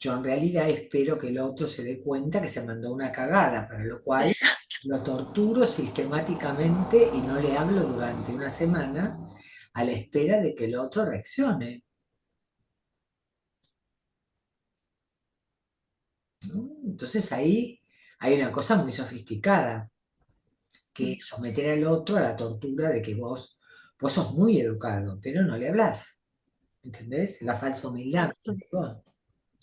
yo en realidad espero que el otro se dé cuenta que se mandó una cagada, para lo cual exacto. lo torturo sistemáticamente y no le hablo durante una semana a la espera de que el otro reaccione, ¿no? Entonces ahí hay una cosa muy sofisticada, que es someter al otro a la tortura de que vos sos muy educado, pero no le hablas, ¿entendés? La falsa humildad, como decís vos.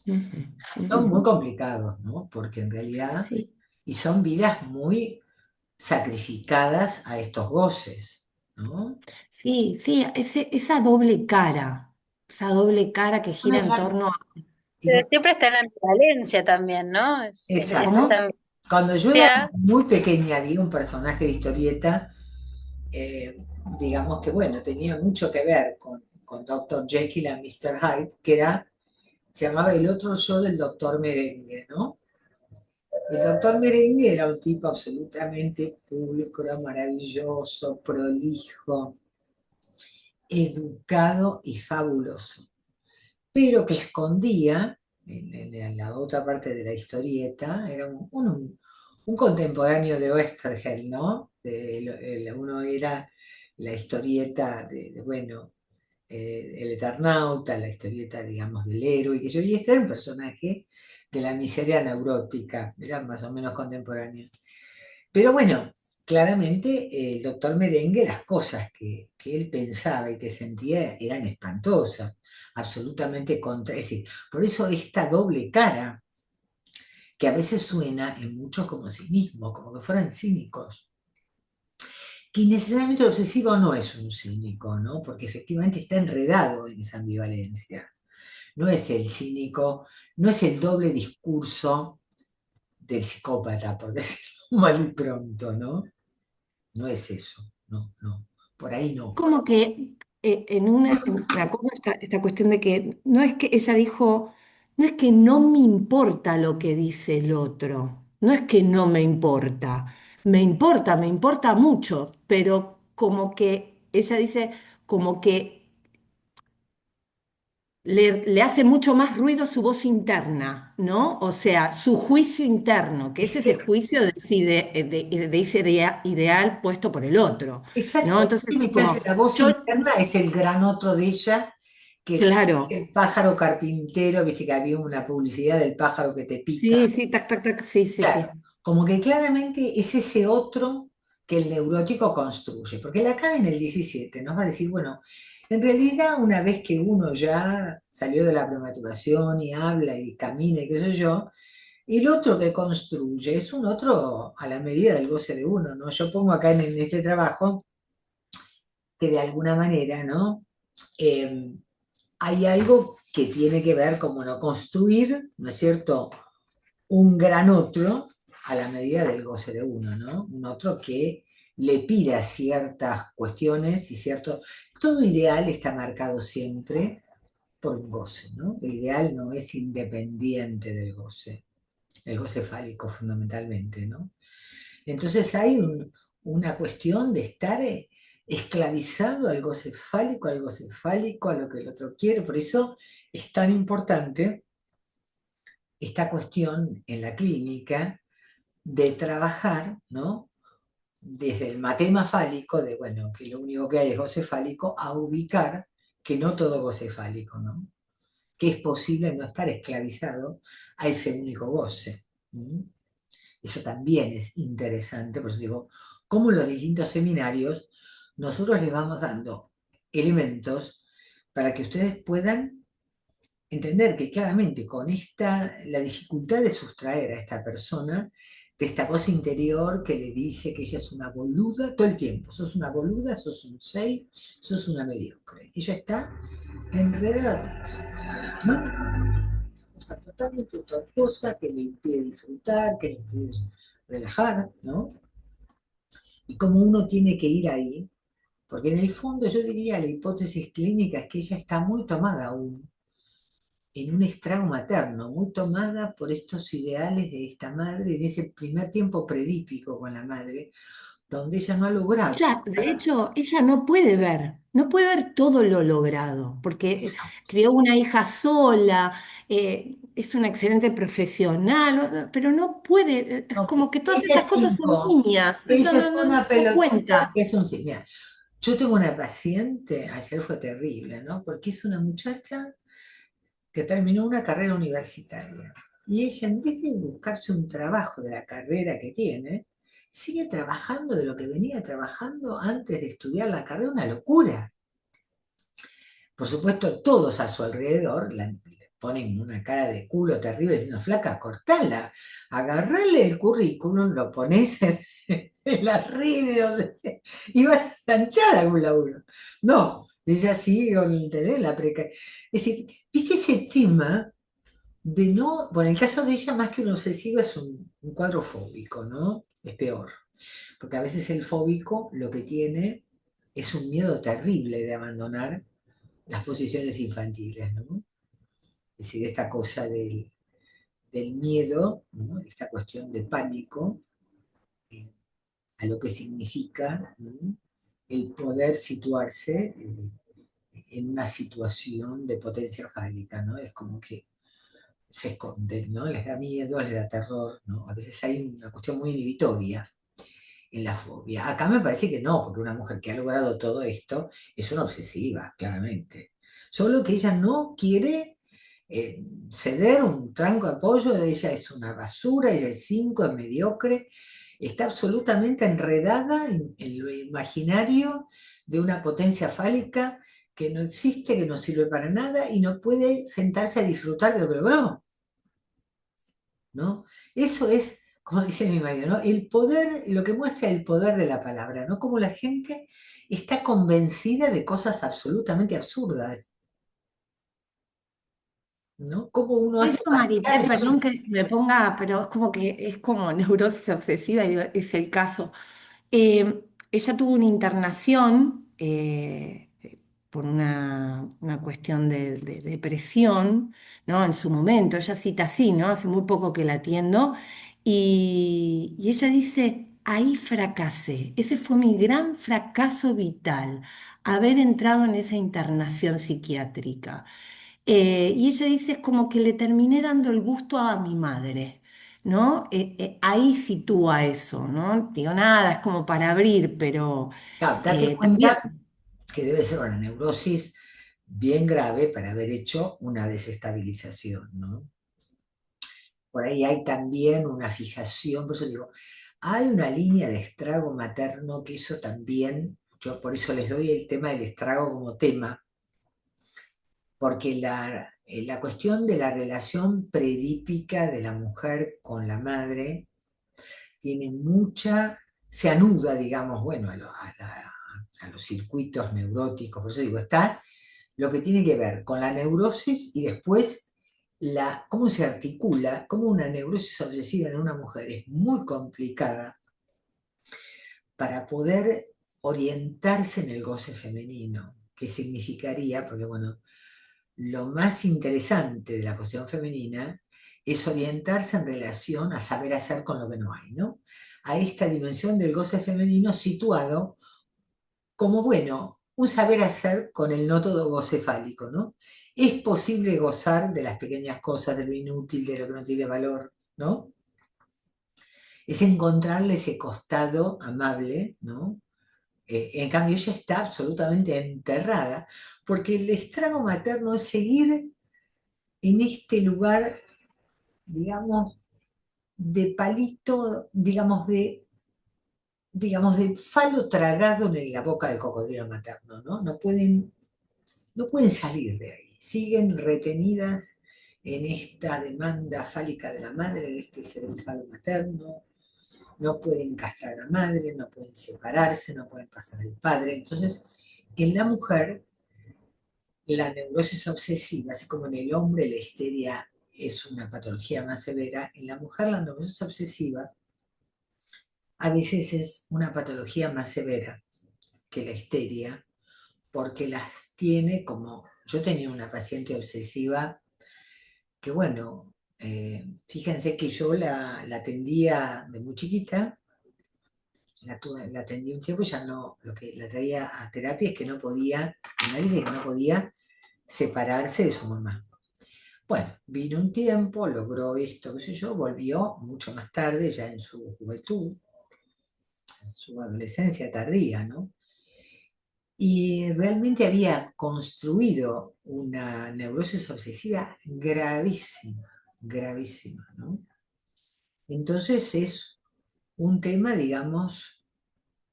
ujú, Son ujú. muy complicados, ¿no? Porque en realidad, Sí. y son vidas muy sacrificadas a estos goces, ¿no? Sí, sí, esa doble cara que gira en Bueno, torno a... y bueno, Siempre está en la ambivalencia también, ¿no? Existe exacto. esta ¿Cómo? Cuando yo era ambivalencia. muy pequeña había un personaje de historieta, eh, digamos que, bueno, tenía mucho que ver con Dr. Jekyll y Mr. Hyde, que era, se llamaba El otro yo del doctor Merengue, ¿no? El doctor Merengue era un tipo absolutamente pulcro, maravilloso, prolijo, educado y fabuloso, pero que escondía, en la otra parte de la historieta, era un contemporáneo de Oesterheld, ¿no? Uno era la historieta bueno, el Eternauta, la historieta, digamos, del héroe, que yo, y este era un personaje de la miseria neurótica, eran más o menos contemporáneos. Pero bueno, claramente el doctor Merengue, las cosas que él pensaba y que sentía eran espantosas, absolutamente contra, es decir, por eso esta doble cara, que a veces suena en muchos como cinismo, como que fueran cínicos, que necesariamente el obsesivo no es un cínico, ¿no? Porque efectivamente está enredado en esa ambivalencia. No es el cínico, no es el doble discurso del psicópata, por decirlo mal y pronto, ¿no? No es eso, no, no, por ahí no. Como que me acuerdo esta cuestión de que no es que ella dijo, no es que no me importa lo que dice el otro, no es que no me importa mucho, pero como que ella dice, como que le hace mucho más ruido su voz interna, ¿no? O sea, su juicio interno, que es ese juicio de ese ideal puesto por el otro, ¿no? Exacto, Entonces, viste que como hace la voz yo, interna es el gran otro de ella, que es claro, el pájaro carpintero, viste que había una publicidad del pájaro que te pica. sí, sí, tac, tac, tac, sí, sí, Claro, sí. como que claramente es ese otro que el neurótico construye, porque la cara en el 17 nos va a decir, bueno, en realidad una vez que uno ya salió de la prematuración y habla y camina y qué sé yo, El otro que construye es un otro a la medida del goce de uno, ¿no? Yo pongo acá en este trabajo que de alguna manera, ¿no? Hay algo que tiene que ver como no construir, ¿no es cierto?, un gran otro a la medida del goce de uno, ¿no? Un otro que le pida ciertas cuestiones y cierto... Todo ideal está marcado siempre por un goce, ¿no? El ideal no es independiente del goce, el goce fálico fundamentalmente, ¿no? Entonces hay una cuestión de estar esclavizado al goce fálico, a lo que el otro quiere. Por eso es tan importante esta cuestión en la clínica de trabajar, ¿no? Desde el matema fálico, de bueno, que lo único que hay es goce fálico, a ubicar que no todo goce fálico, ¿no? Que es posible no estar esclavizado a ese único goce. Eso también es interesante, por eso digo, cómo en los distintos seminarios nosotros les vamos dando elementos para que ustedes puedan entender que claramente con la dificultad de sustraer a esta persona de esta voz interior que le dice que ella es una boluda todo el tiempo, sos una boluda, sos un 6, sos una mediocre. Ella está enredada con eso, ¿no? O sea, totalmente tortuosa, que le impide disfrutar, que le impide relajar, ¿no? Y cómo uno tiene que ir ahí, porque en el fondo yo diría la hipótesis clínica es que ella está muy tomada aún en un estrago materno, muy tomada por estos ideales de esta madre, en ese primer tiempo predípico con la madre, donde ella no ha logrado. Ella, de hecho, ella no puede ver todo lo logrado, porque Eso, crió una hija sola, es una excelente profesional, pero no puede, es no, como que todas ella esas es cosas son 5, niñas, eso ella no, es no, una no pelotita, cuenta. es un sí. Mira, yo tengo una paciente, ayer fue terrible, ¿no? Porque es una muchacha que terminó una carrera universitaria. Y ella, en vez de buscarse un trabajo de la carrera que tiene, sigue trabajando de lo que venía trabajando antes de estudiar la carrera, una locura. Por supuesto, todos a su alrededor le ponen una cara de culo terrible diciendo, flaca, cortala, agarrale el currículum, lo pones en las redes y vas a enganchar algún laburo. No, ella sigue con la precariedad. Es decir, ¿viste ese tema de no, bueno, en el caso de ella más que un obsesivo es un cuadro fóbico, ¿no? Es peor, porque a veces el fóbico lo que tiene es un miedo terrible de abandonar las posiciones infantiles, ¿no? Es decir, esta cosa del miedo, ¿no? Esta cuestión de pánico a lo que significa, ¿no?, el poder situarse en una situación de potencia fálica, ¿no? Es como que se esconden, ¿no? Les da miedo, les da terror, ¿no? A veces hay una cuestión muy inhibitoria en la fobia. Acá me parece que no, porque una mujer que ha logrado todo esto es una obsesiva, claramente. Solo que ella no quiere ceder un tranco de apoyo, ella es una basura, ella es 5, es mediocre, está absolutamente enredada en lo imaginario de una potencia fálica que no existe, que no sirve para nada y no puede sentarse a disfrutar de lo que logró, ¿no? Eso es, como dice mi marido, ¿no? El poder, lo que muestra el poder de la palabra, ¿no? Como la gente está convencida de cosas absolutamente absurdas, ¿no? Como uno hace Eso, pasar Maritere, eso. perdón que me ponga, pero es como que es como neurosis obsesiva, y digo, es el caso. Ella tuvo una internación por una cuestión de depresión, ¿no? En su momento, ella cita así, ¿no? Hace muy poco que la atiendo, y ella dice, ahí fracasé, ese fue mi gran fracaso vital, haber entrado en esa internación psiquiátrica. Y ella dice, es como que le terminé dando el gusto a mi madre, ¿no? Ahí sitúa eso, ¿no? Digo, nada, es como para abrir, pero Claro, date también cuenta que debe ser una neurosis bien grave para haber hecho una desestabilización, ¿no? Por ahí hay también una fijación, por eso digo, hay una línea de estrago materno que eso también, yo por eso les doy el tema del estrago como tema, porque la cuestión de la relación predípica de la mujer con la madre tiene se anuda, digamos, bueno, a los circuitos neuróticos, por eso digo, está lo que tiene que ver con la neurosis y después cómo se articula, cómo una neurosis obsesiva en una mujer es muy complicada para poder orientarse en el goce femenino, que significaría, porque bueno, lo más interesante de la cuestión femenina es orientarse en relación a saber hacer con lo que no hay, ¿no? A esta dimensión del goce femenino situado como, bueno, un saber hacer con el no todo goce fálico, ¿no? Es posible gozar de las pequeñas cosas, de lo inútil, de lo que no tiene valor, ¿no? Es encontrarle ese costado amable, ¿no? En cambio, ella está absolutamente enterrada, porque el estrago materno es seguir en este lugar, digamos, de palito, digamos, de falo tragado en la boca del cocodrilo materno, ¿no? No pueden salir de ahí, siguen retenidas en esta demanda fálica de la madre, en este ser el falo materno, no pueden castrar a la madre, no pueden separarse, no pueden pasar al padre. Entonces, en la mujer, la neurosis obsesiva, así como en el hombre la histeria es una patología más severa, en la mujer la neurosis obsesiva a veces es una patología más severa que la histeria, porque las tiene como... Yo tenía una paciente obsesiva que, bueno, fíjense que yo la atendía de muy chiquita, la atendí un tiempo y ya no, lo que la traía a terapia es que no podía, análisis que no podía separarse de su mamá. Bueno, vino un tiempo, logró esto, qué sé yo, volvió mucho más tarde, ya en su juventud, en su adolescencia tardía, ¿no? Y realmente había construido una neurosis obsesiva gravísima, gravísima, ¿no? Entonces es un tema, digamos,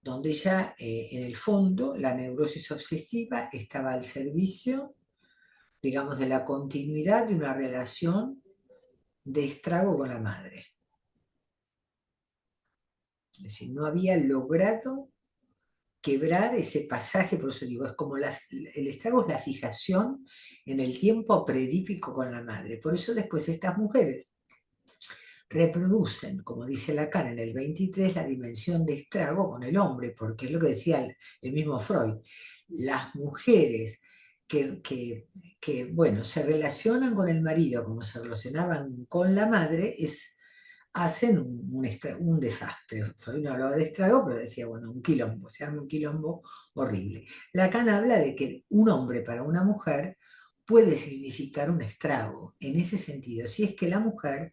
donde ella, en el fondo, la neurosis obsesiva estaba al servicio, digamos, de la continuidad de una relación de estrago con la madre. Es decir, no había logrado quebrar ese pasaje, por eso digo, es como el estrago es la fijación en el tiempo predípico con la madre. Por eso después estas mujeres reproducen, como dice Lacan en el 23, la dimensión de estrago con el hombre, porque es lo que decía el mismo Freud. Las mujeres bueno, se relacionan con el marido como se relacionaban con la madre, hacen un desastre. Freud no hablaba de estrago, pero decía, bueno, un quilombo, se arma un quilombo horrible. Lacan habla de que un hombre para una mujer puede significar un estrago, en ese sentido, si es que la mujer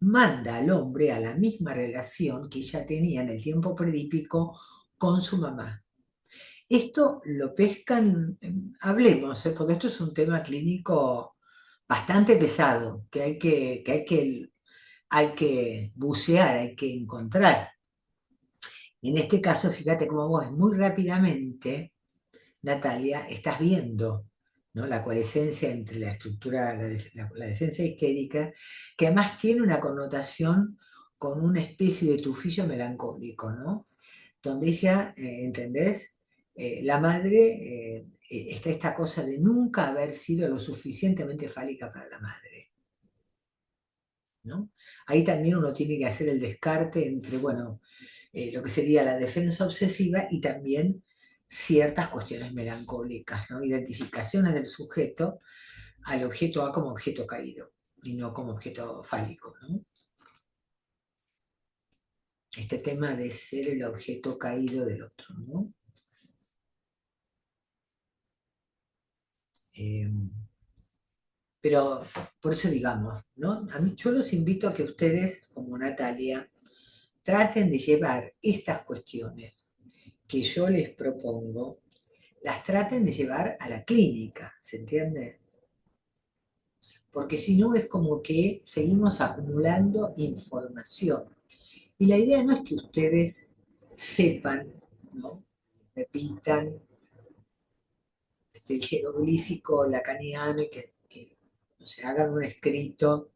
manda al hombre a la misma relación que ella tenía en el tiempo predípico con su mamá. Esto lo pescan, hablemos, porque esto es un tema clínico bastante pesado, que hay que bucear, hay que encontrar. En este caso, fíjate cómo vos muy rápidamente, Natalia, estás viendo, ¿no?, la coalescencia entre la estructura, la defensa histérica, que además tiene una connotación con una especie de tufillo melancólico, ¿no? Donde ella, ¿entendés? La madre, está esta cosa de nunca haber sido lo suficientemente fálica para la madre, ¿no? Ahí también uno tiene que hacer el descarte entre, bueno, lo que sería la defensa obsesiva y también ciertas cuestiones melancólicas, ¿no? Identificaciones del sujeto al objeto A como objeto caído y no como objeto fálico, ¿no? Este tema de ser el objeto caído del otro, ¿no? Pero por eso digamos, ¿no? Yo los invito a que ustedes, como Natalia, traten de llevar estas cuestiones que yo les propongo, las traten de llevar a la clínica, ¿se entiende? Porque si no es como que seguimos acumulando información. Y la idea no es que ustedes sepan, ¿no?, repitan del jeroglífico lacaniano y que no sé, hagan un escrito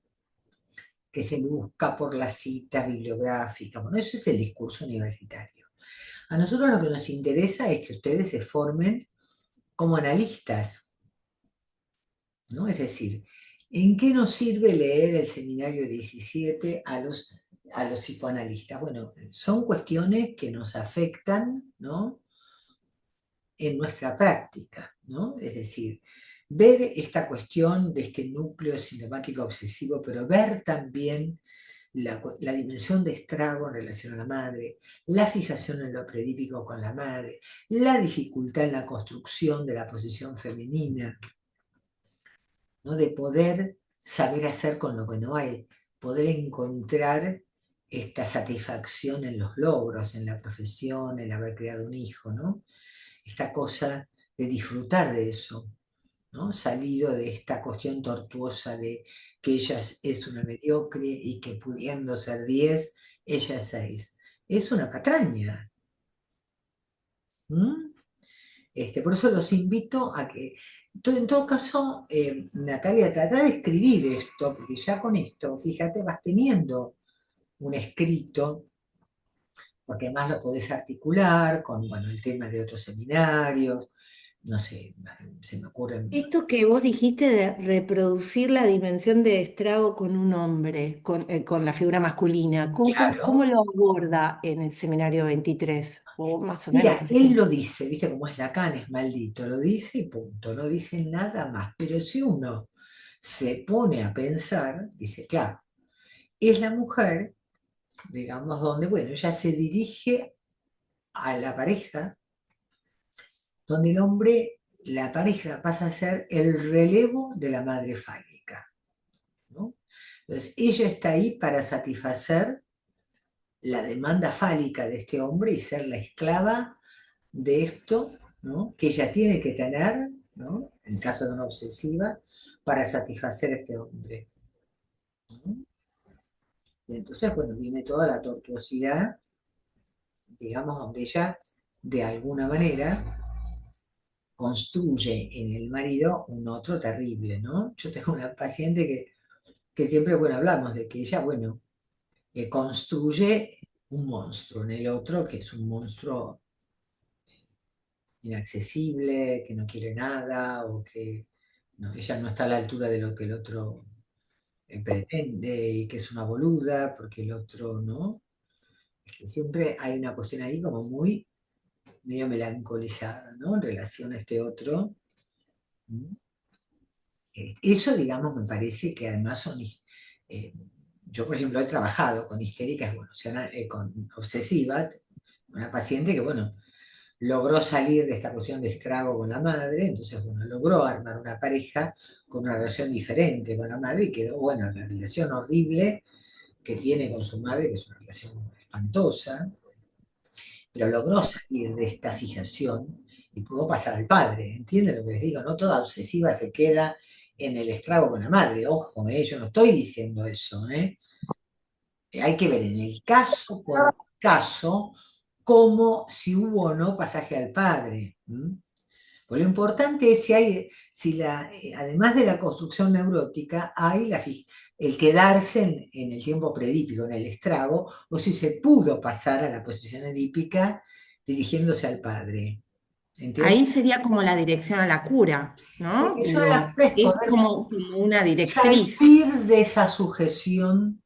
que se busca por las citas bibliográficas. Bueno, eso es el discurso universitario. A nosotros lo que nos interesa es que ustedes se formen como analistas, ¿no? Es decir, ¿en qué nos sirve leer el seminario 17 a los psicoanalistas? Bueno, son cuestiones que nos afectan, ¿no? En nuestra práctica, ¿no? Es decir, ver esta cuestión de este núcleo sintomático obsesivo, pero ver también la dimensión de estrago en relación a la madre, la fijación en lo predípico con la madre, la dificultad en la construcción de la posición femenina, ¿no? De poder saber hacer con lo que no hay, poder encontrar esta satisfacción en los logros, en la profesión, en haber creado un hijo, ¿no? Esta cosa de disfrutar de eso, ¿no? Salido de esta cuestión tortuosa de que ella es una mediocre y que pudiendo ser 10, ella es 6. Es una patraña. ¿Mm? Por eso los invito a que, en todo caso, Natalia, trata de escribir esto, porque ya con esto, fíjate, vas teniendo un escrito, porque además lo podés articular con, bueno, el tema de otros seminarios, no sé, se me ocurren. Esto que vos dijiste de reproducir la dimensión de estrago con un hombre, con la figura masculina, ¿cómo Claro. lo aborda en el seminario 23? O más o menos Mira, así él como... lo dice, viste cómo es Lacan, es maldito, lo dice y punto, no dice nada más. Pero si uno se pone a pensar, dice, claro, es la mujer, digamos, donde, bueno, ella se dirige a la pareja, donde el hombre, la pareja pasa a ser el relevo de la madre fálica, ¿no? Entonces, ella está ahí para satisfacer la demanda fálica de este hombre y ser la esclava de esto, ¿no? Que ella tiene que tener, ¿no? En el caso de una obsesiva, para satisfacer a este hombre, ¿no? Y entonces, bueno, viene toda la tortuosidad, digamos, donde ella, de alguna manera, construye en el marido un otro terrible, ¿no? Yo tengo una paciente que siempre, bueno, hablamos de que ella, bueno, construye un monstruo en el otro, que es un monstruo inaccesible, que no quiere nada, o que no, ella no está a la altura de lo que el otro pretende y que es una boluda, porque el otro no. Es que siempre hay una cuestión ahí como muy medio melancolizada, ¿no? En relación a este otro. ¿Mm? Eso, digamos, me parece que además son... yo, por ejemplo, he trabajado con histéricas, bueno, o sea, con obsesiva, una paciente que, bueno, logró salir de esta cuestión de estrago con la madre, entonces, bueno, logró armar una pareja con una relación diferente con la madre y quedó, bueno, la relación horrible que tiene con su madre, que es una relación espantosa, pero logró salir de esta fijación y pudo pasar al padre, ¿entienden lo que les digo? No toda obsesiva se queda en el estrago con la madre, ojo, yo no estoy diciendo eso, hay que ver en el caso por caso cómo si hubo o no pasaje al padre. Pues lo importante es si además de la construcción neurótica, hay el quedarse en el tiempo predípico, en el estrago, o si se pudo pasar a la posición edípica dirigiéndose al padre. ¿Entiendes? Ahí sería como la dirección a la cura, ¿no? Eso es Es poder como una directriz. salir de esa sujeción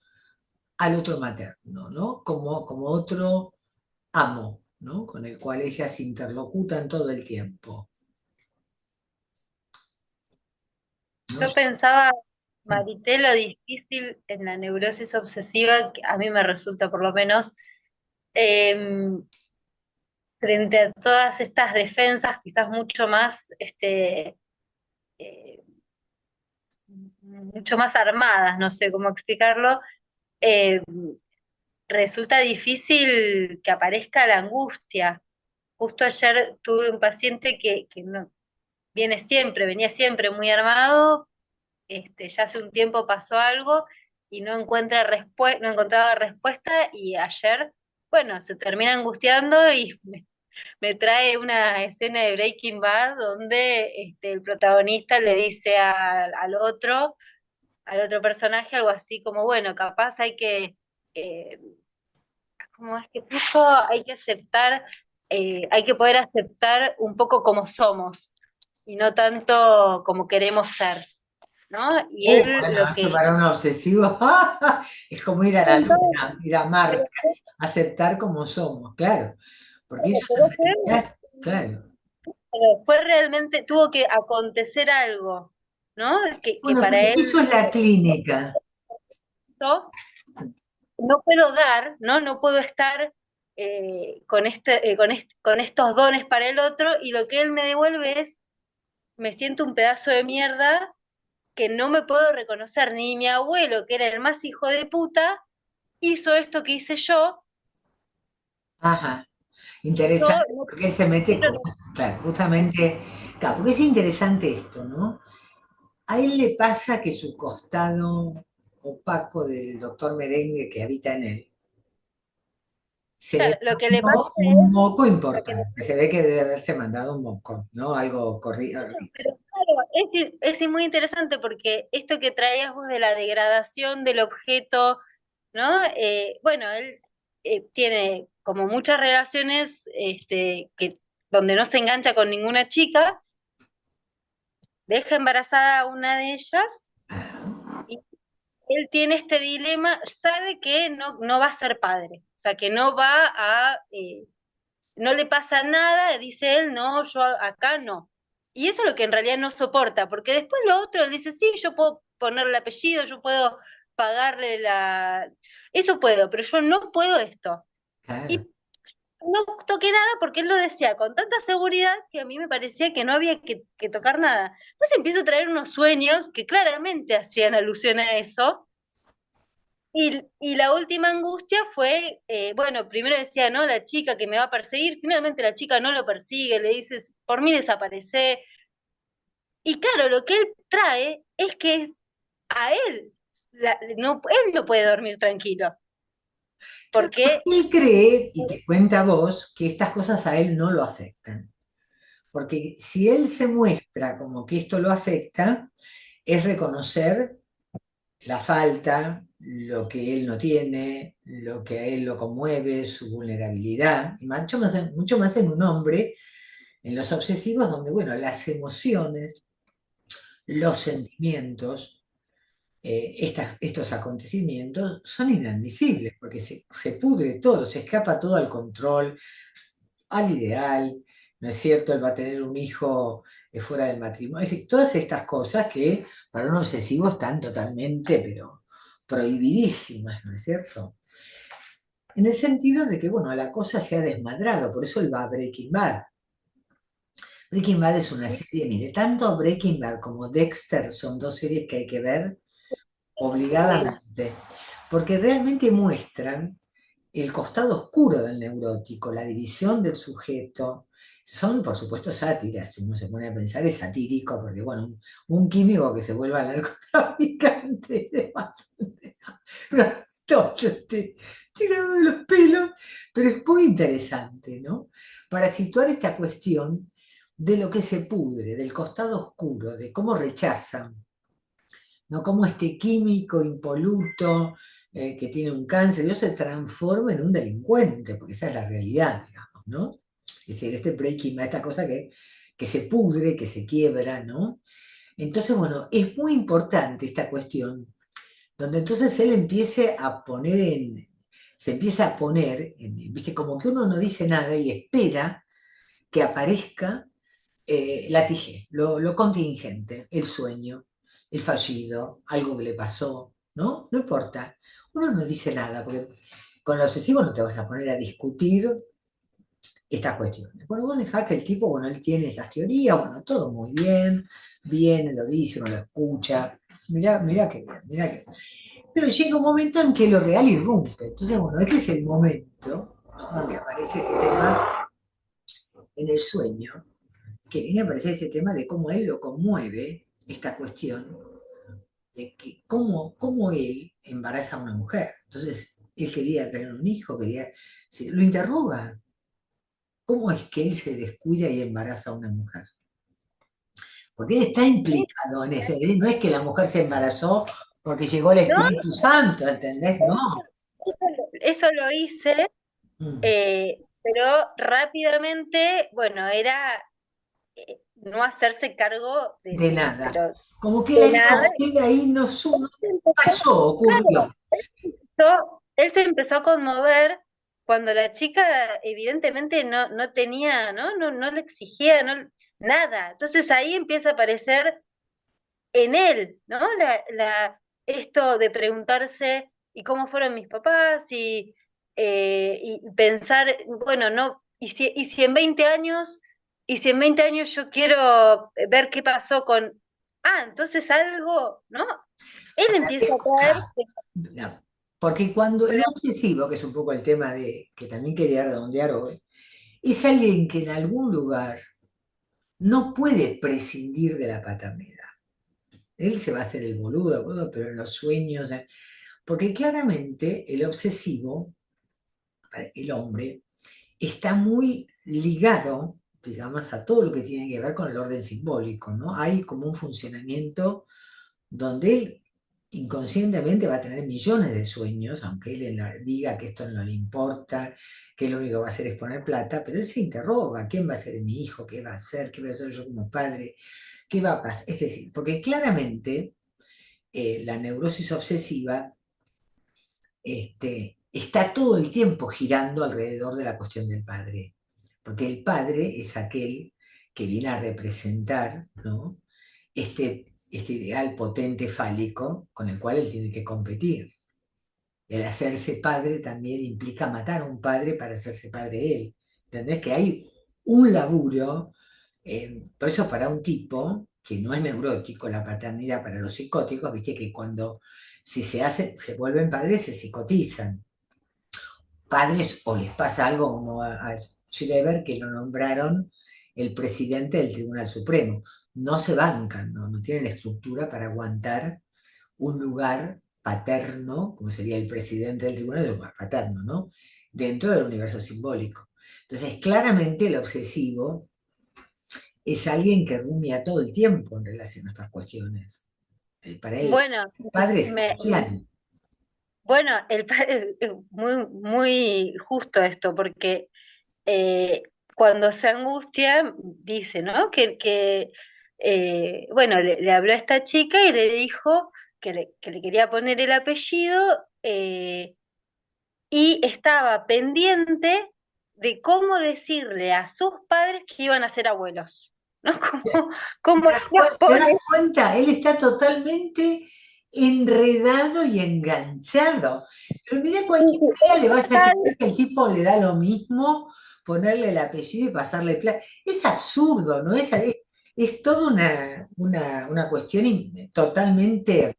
al otro materno, ¿no? Como otro amo, ¿no? Con el cual ellas interlocutan todo el tiempo. ¿No? Yo pensaba, Marité, lo difícil en la neurosis obsesiva, que a mí me resulta por lo menos, em, frente a todas estas defensas, quizás eh, mucho más armadas, no sé cómo explicarlo, eh, resulta difícil que aparezca la angustia. Justo ayer tuve un paciente que no, venía siempre muy armado, ya hace un tiempo pasó algo y no encontraba respuesta y ayer, bueno, se termina angustiando y me trae una escena de Breaking Bad donde el protagonista le dice al otro personaje algo así como, bueno, capaz hay que, eh, ¿cómo es que puso? Hay que aceptar, hay que poder aceptar un poco como somos y no tanto como queremos ser, ¿no? Y él Bueno, lo esto que... para un obsesivo es como ir a la luna, ir a Marte, aceptar como somos, claro, porque ellos Pero en realidad, claro. después realmente tuvo que acontecer algo, ¿no? Que Bueno, para pero él eso es la clínica. esto no puedo dar, ¿no? No puedo estar con estos dones para el otro y lo que él me devuelve es, me siento un pedazo de mierda que no me puedo reconocer, ni mi abuelo, que era el más hijo de puta, hizo esto que hice yo, Ajá, yo interesante, no porque él se mete con, quiero... claro, justamente, claro, porque es interesante esto, ¿no? A él le pasa que su costado opaco del doctor Merengue que habita en él, se le Lo que le pasa mandó un es, moco lo que le importante. Se ve que debe haberse mandado un moco, ¿no? Algo corrido. pero claro, es muy interesante porque esto que traías vos de la degradación del objeto, ¿no? Bueno, él tiene como muchas relaciones donde no se engancha con ninguna chica, deja embarazada a una de ellas y él tiene este dilema, sabe que no va a ser padre, o sea, que no va a, no le pasa nada, dice él, no, yo acá no. Y eso es lo que en realidad no soporta, porque después lo otro, él dice, sí, yo puedo ponerle el apellido, yo puedo pagarle la... Eso puedo, pero yo no puedo esto. Claro. Y no toqué nada porque él lo decía con tanta seguridad que a mí me parecía que no había que tocar nada. Pues empieza a traer unos sueños que claramente hacían alusión a eso, y la última angustia fue, bueno, primero decía, no, la chica que me va a perseguir, finalmente la chica no lo persigue, le dice, por mí desaparece. Y claro, lo que él trae es que a él, no, él no puede dormir tranquilo, Claro, porque porque él cree, y te cuenta a vos, que estas cosas a él no lo afectan. Porque si él se muestra como que esto lo afecta, es reconocer la falta, lo que él no tiene, lo que a él lo conmueve, su vulnerabilidad, y mucho más en un hombre, en los obsesivos, donde, bueno, las emociones, los sentimientos, estos acontecimientos son inadmisibles, porque se pudre todo, se escapa todo al control, al ideal, ¿no es cierto? Él va a tener un hijo fuera del matrimonio, es decir, todas estas cosas que para un obsesivo están totalmente, pero prohibidísimas, ¿no es cierto? En el sentido de que, bueno, la cosa se ha desmadrado, por eso él va a Breaking Bad. Breaking Bad es una serie, mire, tanto Breaking Bad como Dexter son dos series que hay que ver obligadamente, porque realmente muestran el costado oscuro del neurótico, la división del sujeto. Son, por supuesto, sátiras, si uno se pone a pensar, es satírico, porque, bueno, un químico que se vuelva narcotraficante es bastante todo tirado de los pelos, pero es muy interesante, ¿no? Para situar esta cuestión de lo que se pudre, del costado oscuro, de cómo rechazan, ¿no? Cómo este químico impoluto que tiene un cáncer, Dios se transforma en un delincuente, porque esa es la realidad, digamos, ¿no? Es decir, este breaking, esta cosa que se pudre, que se quiebra, ¿no? Entonces, bueno, es muy importante esta cuestión, donde entonces él empiece a poner se empieza a poner, ¿viste? Como que uno no dice nada y espera que aparezca la TIG, lo contingente, el sueño, el fallido, algo que le pasó, ¿no? No importa. Uno no dice nada, porque con el obsesivo no te vas a poner a discutir estas cuestiones. Bueno, vos dejás que el tipo, bueno, él tiene esas teorías, bueno, todo muy bien, viene, lo dice, uno lo escucha, mirá que bien, mirá que bien. Pero llega un momento en que lo real irrumpe. Entonces, bueno, este es el momento, ¿no? Donde aparece este tema en el sueño, que viene a aparecer este tema de cómo él lo conmueve, esta cuestión de que cómo él embaraza a una mujer. Entonces, él quería tener un hijo, quería, lo interroga, ¿cómo es que él se descuida y embaraza a una mujer? Porque él está implicado en eso, ¿eh? No es que la mujer se embarazó porque llegó el No, Espíritu Santo, ¿entendés? No. eso lo hice, Mm. pero rápidamente, bueno, era no hacerse cargo De nada. pero Como que de nada. él ahí no, no Se empezó- pasó, ocurrió. Claro, él se empezó a conmover cuando la chica evidentemente no tenía, no le exigía, nada. Entonces ahí empieza a aparecer en él, ¿no? Esto de preguntarse, ¿y cómo fueron mis papás? Y pensar, bueno, no, y si en 20 años, y si en 20 años yo quiero ver qué pasó con, entonces algo, ¿no? Él empieza a traer, No, porque cuando el obsesivo, que es un poco el tema que también quería redondear hoy, es alguien que en algún lugar no puede prescindir de la paternidad. Él se va a hacer el boludo, pero en los sueños, porque claramente el obsesivo, el hombre, está muy ligado, digamos, a todo lo que tiene que ver con el orden simbólico, ¿no? Hay como un funcionamiento donde él inconscientemente va a tener millones de sueños, aunque él diga que esto no le importa, que lo único que va a hacer es poner plata, pero él se interroga, ¿quién va a ser mi hijo? ¿Qué va a hacer? ¿Qué voy a hacer yo como padre? ¿Qué va a pasar? Es decir, porque claramente la neurosis obsesiva está todo el tiempo girando alrededor de la cuestión del padre, porque el padre es aquel que viene a representar, ¿no? este ideal potente fálico con el cual él tiene que competir. El hacerse padre también implica matar a un padre para hacerse padre él. ¿Entendés? Que hay un laburo, por eso para un tipo que no es neurótico, la paternidad para los psicóticos, viste que cuando si se vuelven padres, se psicotizan. Padres o les pasa algo como a Schreber, que lo nombraron el presidente del Tribunal Supremo. No se bancan, no tienen estructura para aguantar un lugar paterno, como sería el presidente del tribunal, es un lugar paterno, ¿no? Dentro del universo simbólico. Entonces, claramente el obsesivo es alguien que rumia todo el tiempo en relación a estas cuestiones. Para él, bueno, el padre es me, crucial. bueno, muy, muy justo esto, porque eh, cuando se angustia, dice, ¿no? Bueno, le habló a esta chica y le dijo que le quería poner el apellido y estaba pendiente de cómo decirle a sus padres que iban a ser abuelos, ¿no? Como los ¿Te das pobres. cuenta? Él está totalmente enredado y enganchado. Pero mira, cualquier día le vas a creer que el tipo le da lo mismo ponerle el apellido y pasarle plata. Es absurdo, ¿no? Es toda una cuestión totalmente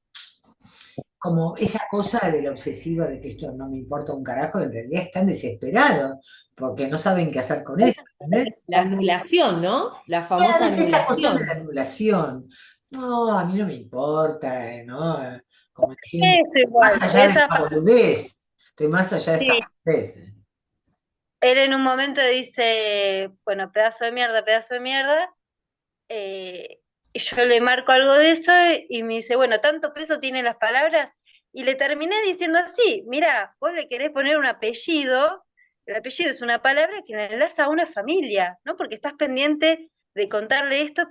como esa cosa del obsesivo de que esto no me importa un carajo, en realidad están desesperados porque no saben qué hacer con eso, ¿entendés? La anulación, ¿no? La Claro, famosa es esta cuestión de la anulación. anulación. No, a mí no me importa, ¿no? Como diciendo, Eso igual, más allá de esa esta boludez, estoy más allá de esta sí. boludez. Él en un momento dice, bueno, pedazo de mierda, pedazo de mierda, y yo le marco algo de eso y me dice, bueno, tanto peso tienen las palabras, y le terminé diciendo así, mira, vos le querés poner un apellido, el apellido es una palabra que le enlaza a una familia, ¿no? Porque estás pendiente de contarle esto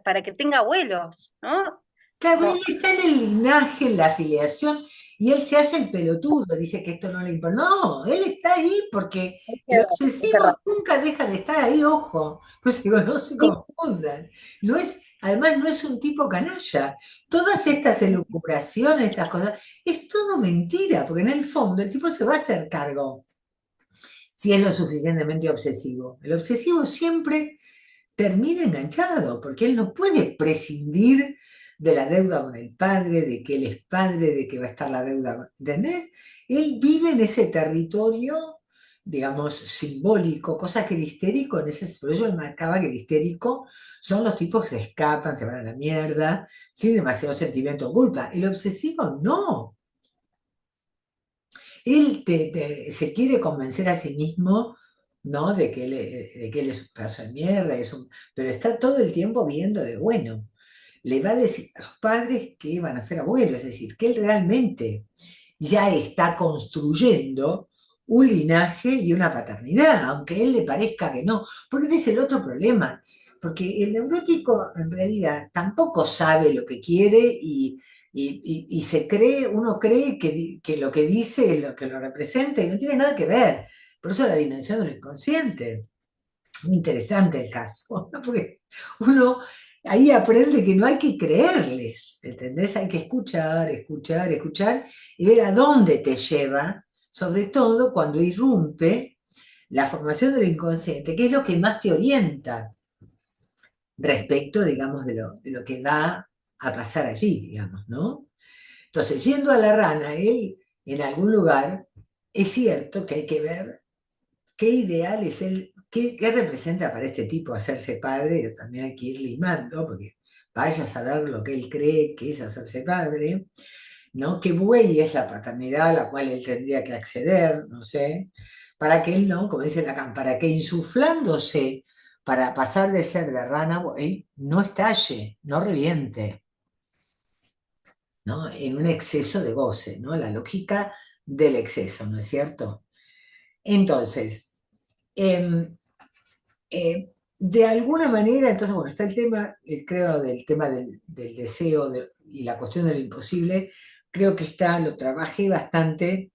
para que tenga abuelos, ¿no? Claro, él Como, está en el linaje, en la afiliación, y él se hace el pelotudo, dice que esto no le importa. No, él está ahí porque el qué raro. obsesivo nunca deja de estar ahí, ojo. Pues digo, no se Sí, confundan. Además, no es un tipo canalla. Todas estas elucubraciones, estas cosas, es todo mentira, porque en el fondo el tipo se va a hacer cargo si es lo suficientemente obsesivo. El obsesivo siempre termina enganchado, porque él no puede prescindir de la deuda con el padre, de que él es padre, de que va a estar la deuda, ¿entendés? Él vive en ese territorio, digamos, simbólico, cosa que el histérico, por eso él marcaba que el histérico son los tipos que se escapan, se van a la mierda, sin demasiado sentimiento o culpa. El obsesivo no. Él se quiere convencer a sí mismo ¿no? De que él es un pedazo de mierda, pero está todo el tiempo viendo de, bueno, le va a decir a los padres que van a ser abuelos, es decir, que él realmente ya está construyendo un linaje y una paternidad, aunque a él le parezca que no, porque ese es el otro problema, porque el neurótico en realidad tampoco sabe lo que quiere y uno cree que lo que dice es lo que lo representa y no tiene nada que ver. Por eso la dimensión del inconsciente. Muy interesante el caso, ¿no? Porque uno ahí aprende que no hay que creerles, ¿entendés? Hay que escuchar, escuchar, escuchar y ver a dónde te lleva, sobre todo cuando irrumpe la formación del inconsciente, que es lo que más te orienta respecto, digamos, de lo que va a pasar allí, digamos, ¿no? Entonces, yendo a la rana, él en algún lugar, es cierto que hay que ver qué ideal es él, qué representa para este tipo hacerse padre, también hay que ir limando, porque vaya a saber lo que él cree que es hacerse padre, ¿no? Qué buey es la paternidad a la cual él tendría que acceder, no sé, para que él no, como dice Lacan, para que insuflándose, para pasar de ser de rana, buey, no estalle, no reviente, ¿no? En un exceso de goce, ¿no? La lógica del exceso, ¿no es cierto? Entonces, eh, de alguna manera, entonces, bueno, está el tema, creo, del tema del deseo y la cuestión de lo imposible, creo que lo trabajé bastante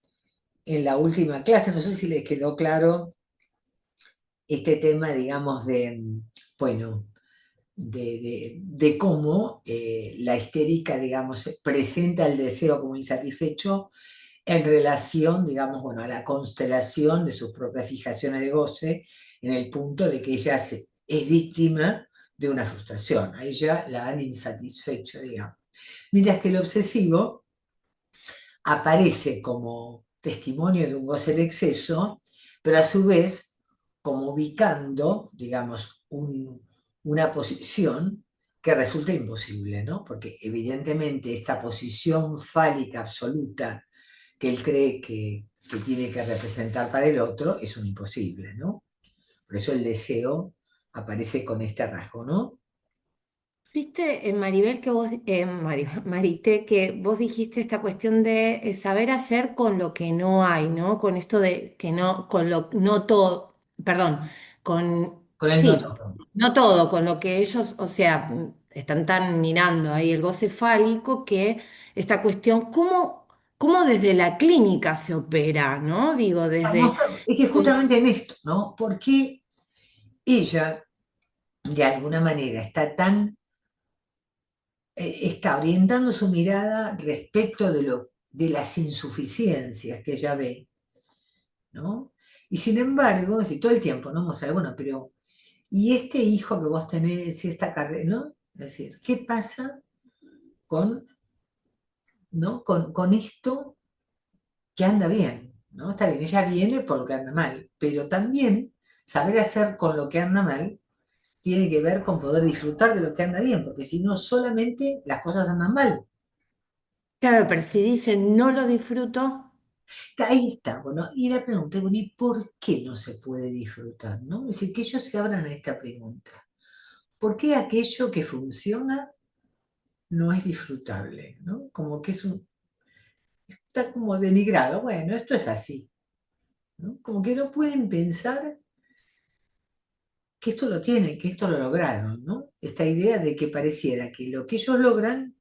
en la última clase, no sé si les quedó claro este tema, digamos, bueno, de cómo la histérica, digamos, presenta el deseo como insatisfecho en relación, digamos, bueno, a la constelación de sus propias fijaciones de goce, en el punto de que ella es víctima de una frustración. A ella la han insatisfecho, digamos. Mientras que el obsesivo aparece como testimonio de un goce en exceso, pero a su vez como ubicando, digamos, una posición que resulta imposible, ¿no? Porque evidentemente esta posición fálica absoluta que él cree que tiene que representar para el otro es un imposible, ¿no? Por eso el deseo aparece con este rasgo, ¿no? Viste, Maribel, que vos, Marité, que vos dijiste esta cuestión de saber hacer con lo que no hay, ¿no? Con esto de que no, con lo, no todo, perdón, Con el no sí, todo. no todo, con lo que ellos, o sea, están tan mirando ahí el goce fálico que esta cuestión, ¿cómo desde la clínica se opera, ¿no? Digo, desde... Es que justamente en esto, ¿no? Porque ella, de alguna manera, está orientando su mirada respecto de las insuficiencias que ella ve, ¿no? Y sin embargo, si todo el tiempo, ¿no? Mostrar, bueno, pero, ¿y este hijo que vos tenés y esta carrera, ¿no? Es decir, ¿qué pasa con, ¿no? con esto que anda bien, ¿no? Está bien, ella viene por lo que anda mal, pero también saber hacer con lo que anda mal tiene que ver con poder disfrutar de lo que anda bien, porque si no, solamente las cosas andan mal. Claro, pero si dicen no lo disfruto. Ahí está, bueno, y la pregunta es, bueno, ¿y por qué no se puede disfrutar? ¿No? Es decir, que ellos se abran a esta pregunta. ¿Por qué aquello que funciona no es disfrutable? ¿No? Como que está como denigrado. Bueno, esto es así, ¿no? Como que no pueden pensar que esto lo tienen, que esto lo lograron, ¿no? Esta idea de que pareciera que lo que ellos logran,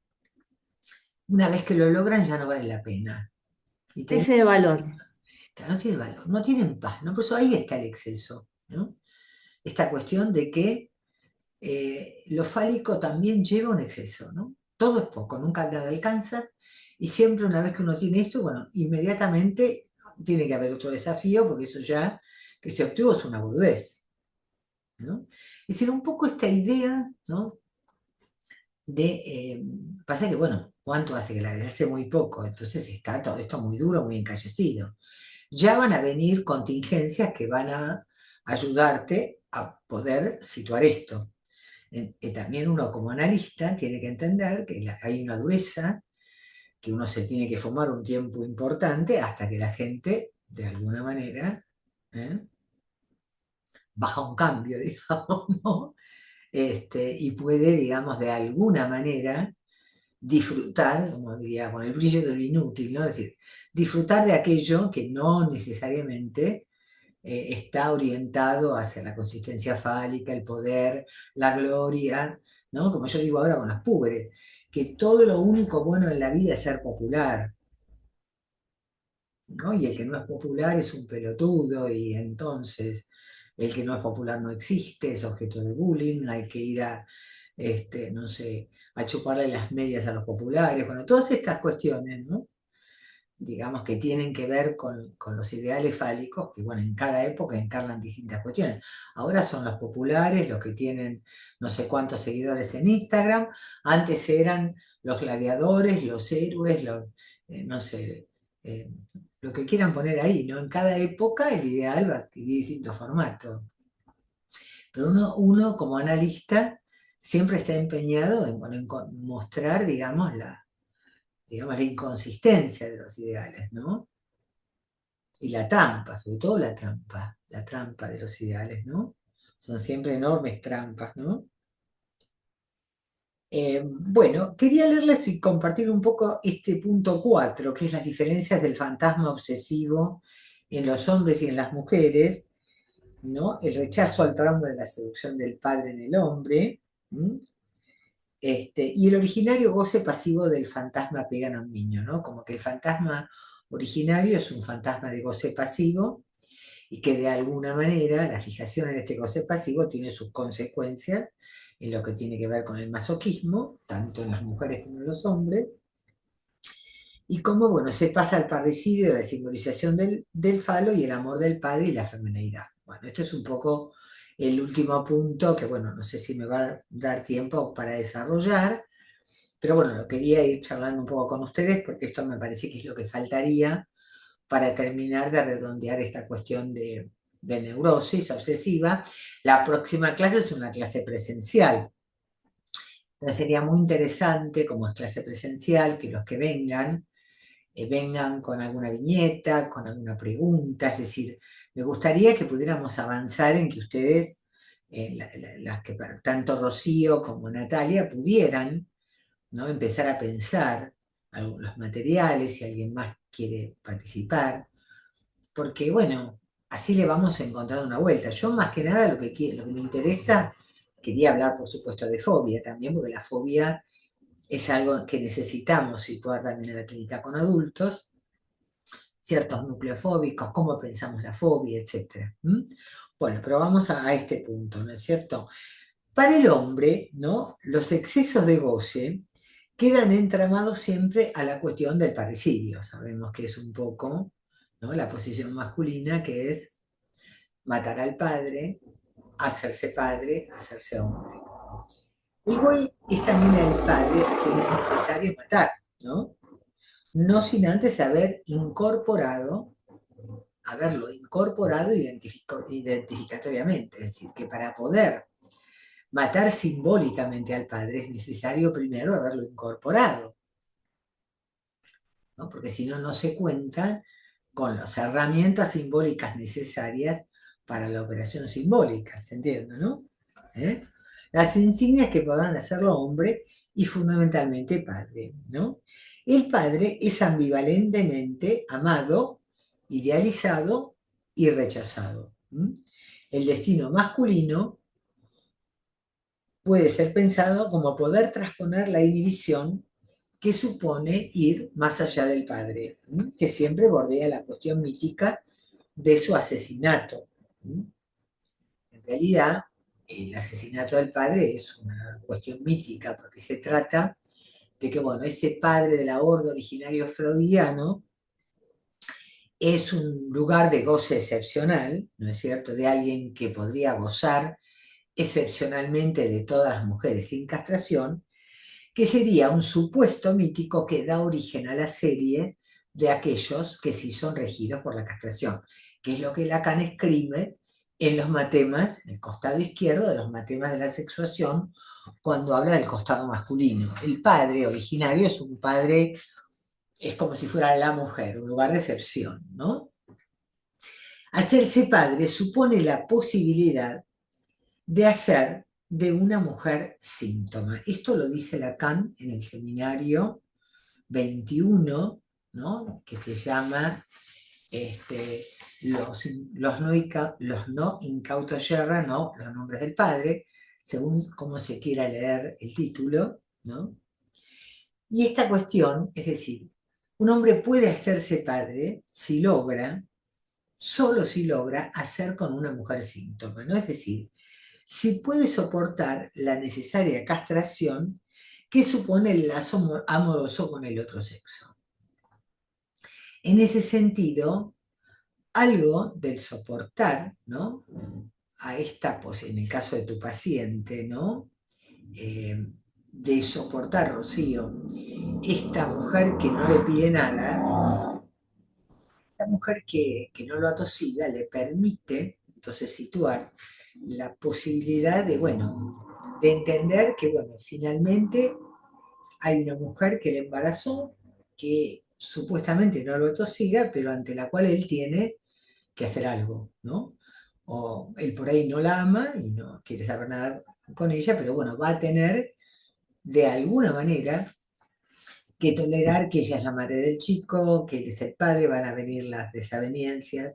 una vez que lo logran, ya no vale la pena. Y Ese de valor. no tiene valor, no tienen paz, ¿no? Por eso ahí está el exceso, ¿no? Esta cuestión de que lo fálico también lleva un exceso, ¿no? Todo es poco, nunca nada alcanza, y siempre una vez que uno tiene esto, bueno, inmediatamente tiene que haber otro desafío, porque eso ya que se obtuvo es una boludez, ¿no? Es decir, un poco esta idea, ¿no? Pasa que, bueno, ¿cuánto hace que la hace muy poco? Entonces está todo esto muy duro, muy encallecido. Ya van a venir contingencias que van a ayudarte a poder situar esto. También uno como analista tiene que entender que hay una dureza, que uno se tiene que fumar un tiempo importante hasta que la gente, de alguna manera, ¿eh? baja un cambio, digamos, ¿no? Y puede, digamos, de alguna manera disfrutar, como diría, con el brillo de lo inútil, ¿no? Es decir, disfrutar de aquello que no necesariamente está orientado hacia la consistencia fálica, el poder, la gloria, ¿no? Como yo digo ahora con los púberes, que todo lo único bueno en la vida es ser popular, ¿no? Y el que no es popular es un pelotudo, y entonces el que no es popular no existe, es objeto de bullying, hay que ir a, no sé, a chuparle las medias a los populares, bueno, todas estas cuestiones, ¿no? Digamos que tienen que ver con los ideales fálicos, que bueno, en cada época encarnan distintas cuestiones. Ahora son los populares, los que tienen no sé cuántos seguidores en Instagram, antes eran los gladiadores, los héroes, no sé, eh, lo que quieran poner ahí, ¿no? En cada época el ideal va a adquirir distintos formatos. Pero uno como analista siempre está empeñado en, bueno, en mostrar, digamos, la inconsistencia de los ideales, ¿no? Y la trampa, sobre todo la trampa de los ideales, ¿no? Son siempre enormes trampas, ¿no? Bueno, quería leerles y compartir un poco este punto 4, que es las diferencias del fantasma obsesivo en los hombres y en las mujeres, ¿no? El rechazo al trauma de la seducción del padre en el hombre, ¿m? Y el originario goce pasivo del fantasma apegado a un niño, ¿no? Como que el fantasma originario es un fantasma de goce pasivo y que de alguna manera la fijación en este goce pasivo tiene sus consecuencias en lo que tiene que ver con el masoquismo, tanto en las mujeres como en los hombres, y cómo, bueno, se pasa al parricidio de la simbolización del falo y el amor del padre y la feminidad. Bueno, este es un poco el último punto que, bueno, no sé si me va a dar tiempo para desarrollar, pero bueno, lo quería ir charlando un poco con ustedes porque esto me parece que es lo que faltaría para terminar de redondear esta cuestión de neurosis obsesiva. La próxima clase es una clase presencial. Entonces sería muy interesante, como es clase presencial, que los que vengan con alguna viñeta, con alguna pregunta, es decir, me gustaría que pudiéramos avanzar en que ustedes, las que tanto Rocío como Natalia pudieran, ¿no? Empezar a pensar los materiales, si alguien más quiere participar, porque bueno, así le vamos a encontrar una vuelta. Yo más que nada lo que me interesa, quería hablar por supuesto de fobia también, porque la fobia es algo que necesitamos situar también en la clínica con adultos, ciertos núcleos fóbicos, cómo pensamos la fobia, etc. Bueno, pero vamos a este punto, ¿no es cierto? Para el hombre, ¿no? Los excesos de goce quedan entramados siempre a la cuestión del parricidio. Sabemos que es un poco, ¿no? La posición masculina, que es matar al padre, hacerse hombre. El buey es también el padre a quien es necesario matar, ¿no? No sin antes haberlo incorporado identificatoriamente. Es decir, que para poder matar simbólicamente al padre es necesario primero haberlo incorporado, ¿no? Porque si no, no se cuentan con las herramientas simbólicas necesarias para la operación simbólica, ¿se entiende, no? ¿Eh? Las insignias que podrán hacerlo hombre y fundamentalmente padre, ¿no? El padre es ambivalentemente amado, idealizado y rechazado. El destino masculino puede ser pensado como poder transponer la inhibición que supone ir más allá del padre, que siempre bordea la cuestión mítica de su asesinato. En realidad, el asesinato del padre es una cuestión mítica, porque se trata de que, bueno, ese padre de la horda originario freudiano es un lugar de goce excepcional, ¿no es cierto?, de alguien que podría gozar excepcionalmente de todas las mujeres sin castración, que sería un supuesto mítico que da origen a la serie de aquellos que sí son regidos por la castración, que es lo que Lacan escribe en los matemas, en el costado izquierdo de los matemas de la sexuación, cuando habla del costado masculino. El padre originario es un padre, es como si fuera la mujer, un lugar de excepción, ¿no? Hacerse padre supone la posibilidad de hacer de una mujer síntoma. Esto lo dice Lacan en el seminario 21, ¿no? Que se llama los no incautos yerra, no los nombres del padre, según cómo se quiera leer el título, ¿no? Y esta cuestión, es decir, un hombre puede hacerse padre si logra, solo si logra hacer con una mujer síntoma, ¿no? Es decir, si puede soportar la necesaria castración que supone el lazo amoroso con el otro sexo. En ese sentido, algo del soportar, ¿no? A esta, pues en el caso de tu paciente, ¿no? De soportar, Rocío, esta mujer que no le pide nada, esta mujer que no lo atosiga, le permite entonces situar la posibilidad de, bueno, de entender que, bueno, finalmente hay una mujer que le embarazó, que supuestamente no lo atosiga, pero ante la cual él tiene que hacer algo, ¿no? O él por ahí no la ama y no quiere saber nada con ella, pero bueno, va a tener de alguna manera que tolerar que ella es la madre del chico, que él es el padre, van a venir las desavenencias,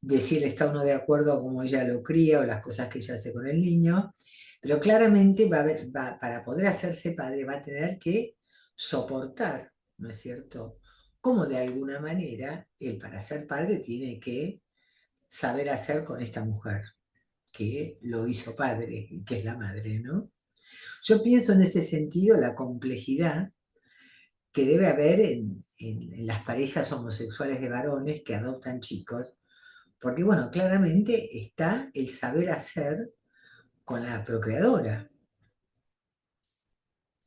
de si él está o no de acuerdo como ella lo cría o las cosas que ella hace con el niño, pero claramente para poder hacerse padre va a tener que soportar, ¿no es cierto? Como de alguna manera él para ser padre tiene que saber hacer con esta mujer que lo hizo padre y que es la madre, ¿no? Yo pienso en ese sentido la complejidad que debe haber en las parejas homosexuales de varones que adoptan chicos, porque bueno, claramente está el saber hacer con la procreadora,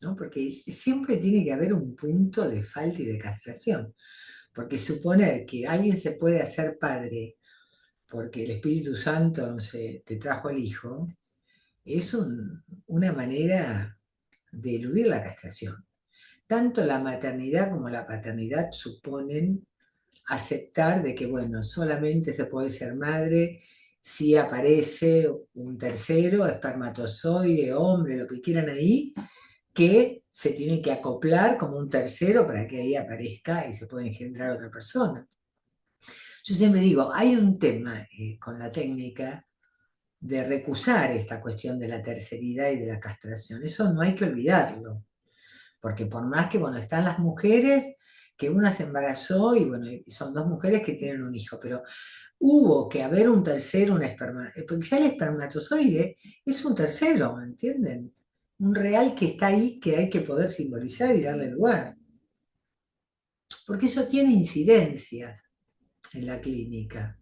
¿no? Porque siempre tiene que haber un punto de falta y de castración, porque suponer que alguien se puede hacer padre porque el Espíritu Santo, no sé, te trajo el hijo, es una manera de eludir la castración. Tanto la maternidad como la paternidad suponen aceptar de que, bueno, solamente se puede ser madre si aparece un tercero, espermatozoide, hombre, lo que quieran ahí, que se tiene que acoplar como un tercero para que ahí aparezca y se pueda engendrar otra persona. Yo siempre digo, hay un tema con la técnica de recusar esta cuestión de la terceridad y de la castración. Eso no hay que olvidarlo, porque por más que, bueno, están las mujeres, que una se embarazó y, bueno, y son dos mujeres que tienen un hijo, pero hubo que haber un tercero, porque ya el espermatozoide es un tercero, ¿entienden? Un real que está ahí, que hay que poder simbolizar y darle lugar, porque eso tiene incidencias en la clínica,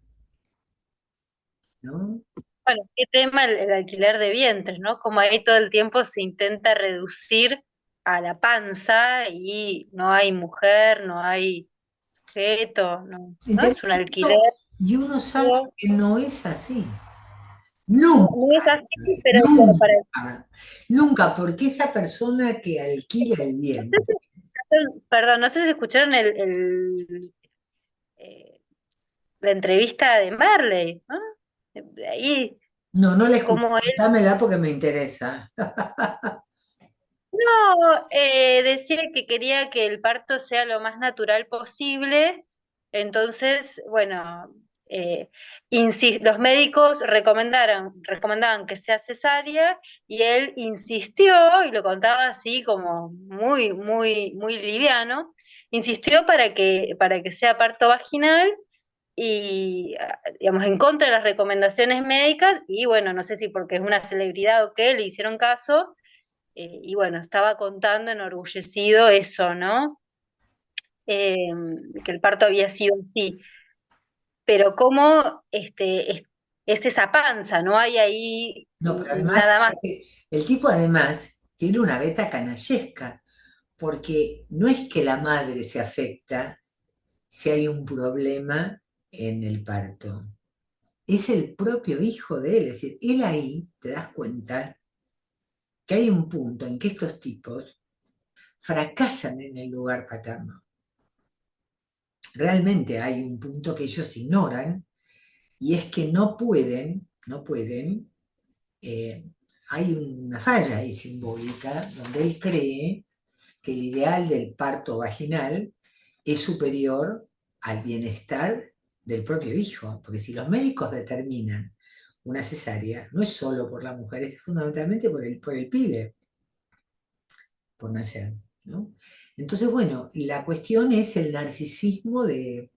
¿no? Bueno, qué tema el alquiler de vientres, ¿no? Como ahí todo el tiempo se intenta reducir a la panza y no hay mujer, no hay objeto, no, no es un alquiler. Y uno sabe No, que no es así. no Nunca es así, es así. pero para Nunca. Nunca, porque esa persona que alquila el bien. perdón, no sé si escucharon eh, la entrevista de Marley, ¿no? De ahí, No, no la escuché. como él, Contámela porque me interesa. no, decía que quería que el parto sea lo más natural posible, entonces, bueno, los médicos recomendaban que sea cesárea y él insistió, y lo contaba así como muy, muy, muy liviano, insistió para que sea parto vaginal y, digamos, en contra de las recomendaciones médicas, y bueno, no sé si porque es una celebridad o qué, le hicieron caso, y bueno, estaba contando enorgullecido eso, ¿no? Eh, que el parto había sido así, pero cómo es esa panza, no hay ahí No, pero además, nada más. el tipo además tiene una beta canallesca, porque no es que la madre se afecta si hay un problema en el parto, es el propio hijo de él, es decir, él ahí te das cuenta que hay un punto en que estos tipos fracasan en el lugar paterno. Realmente hay un punto que ellos ignoran, y es que no pueden, hay una falla ahí simbólica donde él cree que el ideal del parto vaginal es superior al bienestar del propio hijo, porque si los médicos determinan una cesárea, no es solo por la mujer, es fundamentalmente por el pibe, por nacer, ¿no? Entonces, bueno, la cuestión es el narcisismo de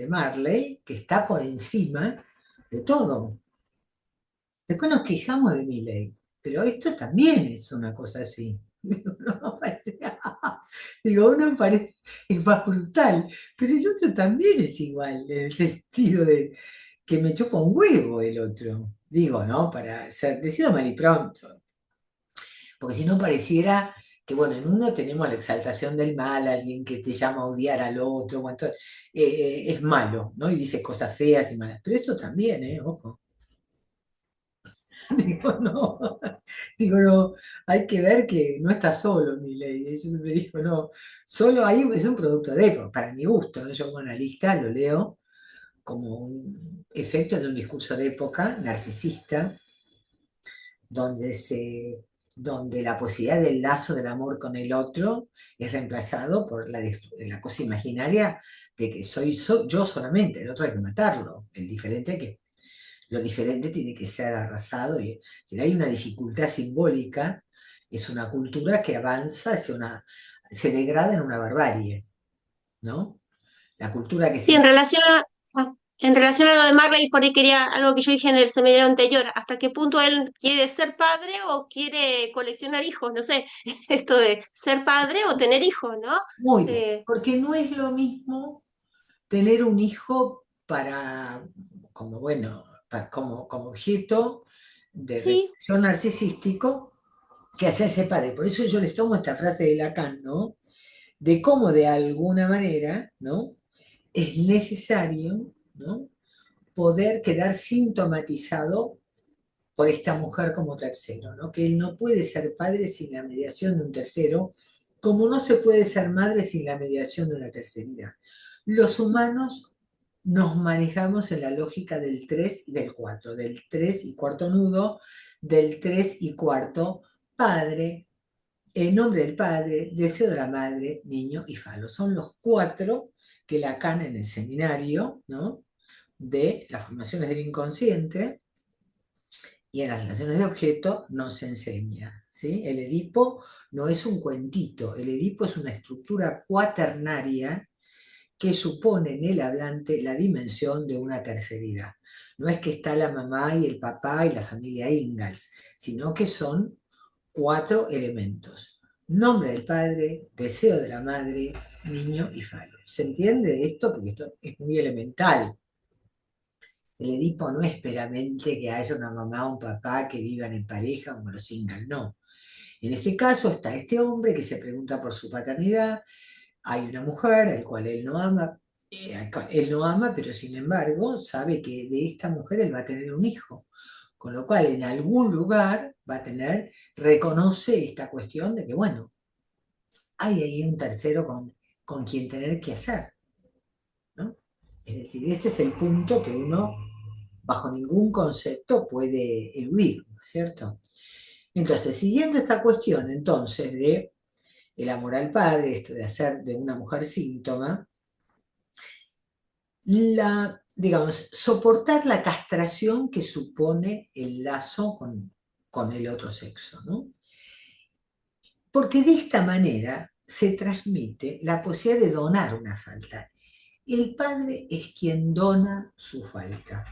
Marley, que está por encima de todo. Después nos quejamos de Milei, pero esto también es una cosa así. Uno parece, es más brutal, pero el otro también es igual, en el sentido de que me chupa un huevo el otro. Digo, ¿no? Para decirlo mal y pronto. Porque si no pareciera que, bueno, en uno tenemos la exaltación del mal, alguien que te llama a odiar al otro, es malo, ¿no? Y dice cosas feas y malas. Pero esto también, ojo. No, hay que ver que no está solo Milei. Yo siempre digo, no, solo ahí es un producto de época, para mi gusto, ¿no? Yo como analista lo leo como un efecto de un discurso de época narcisista, donde donde la posibilidad del lazo del amor con el otro es reemplazado por la cosa imaginaria de que soy yo solamente, el otro hay que matarlo, lo diferente tiene que ser arrasado. Y si hay una dificultad simbólica, es una cultura que avanza se degrada en una barbarie, ¿no? La cultura que Sí, se... en relación a lo de Marley, por ahí quería algo que yo dije en el seminario anterior, ¿hasta qué punto él quiere ser padre o quiere coleccionar hijos? No sé, esto de ser padre o tener hijos, ¿no? Muy bien, Eh, porque no es lo mismo tener un hijo como bueno, como objeto de sí, represión narcisístico que hacerse padre. Por eso yo les tomo esta frase de Lacan, ¿no? De cómo de alguna manera, ¿no? Es necesario, ¿no? Poder quedar sintomatizado por esta mujer como tercero, ¿no? Que él no puede ser padre sin la mediación de un tercero, como no se puede ser madre sin la mediación de una terceridad. Los humanos nos manejamos en la lógica del 3 y del 4, del 3 y cuarto nudo, del 3 y cuarto padre, el nombre del padre, deseo de la madre, niño y falo. Son los 4 que Lacan en el seminario, ¿no? De las formaciones del inconsciente y en las relaciones de objeto no se enseña, ¿sí? El Edipo no es un cuentito, el Edipo es una estructura cuaternaria que supone en el hablante la dimensión de una terceridad. No es que está la mamá y el papá y la familia Ingalls, sino que son 4 elementos. Nombre del padre, deseo de la madre, niño y falo. ¿Se entiende esto? Porque esto es muy elemental. El Edipo no es meramente que haya una mamá o un papá que vivan en pareja como los Ingalls, no. En este caso está este hombre que se pregunta por su paternidad, hay una mujer al cual él no ama, pero sin embargo sabe que de esta mujer él va a tener un hijo, con lo cual en algún lugar reconoce esta cuestión de que, bueno, hay ahí un tercero con quien tener que hacer, ¿no? Es decir, este es el punto que uno bajo ningún concepto puede eludir, ¿no es cierto? Entonces, siguiendo esta cuestión entonces de el amor al padre, esto de hacer de una mujer síntoma, digamos, soportar la castración que supone el lazo con el otro sexo, ¿no? Porque de esta manera se transmite la posibilidad de donar una falta. El padre es quien dona su falta.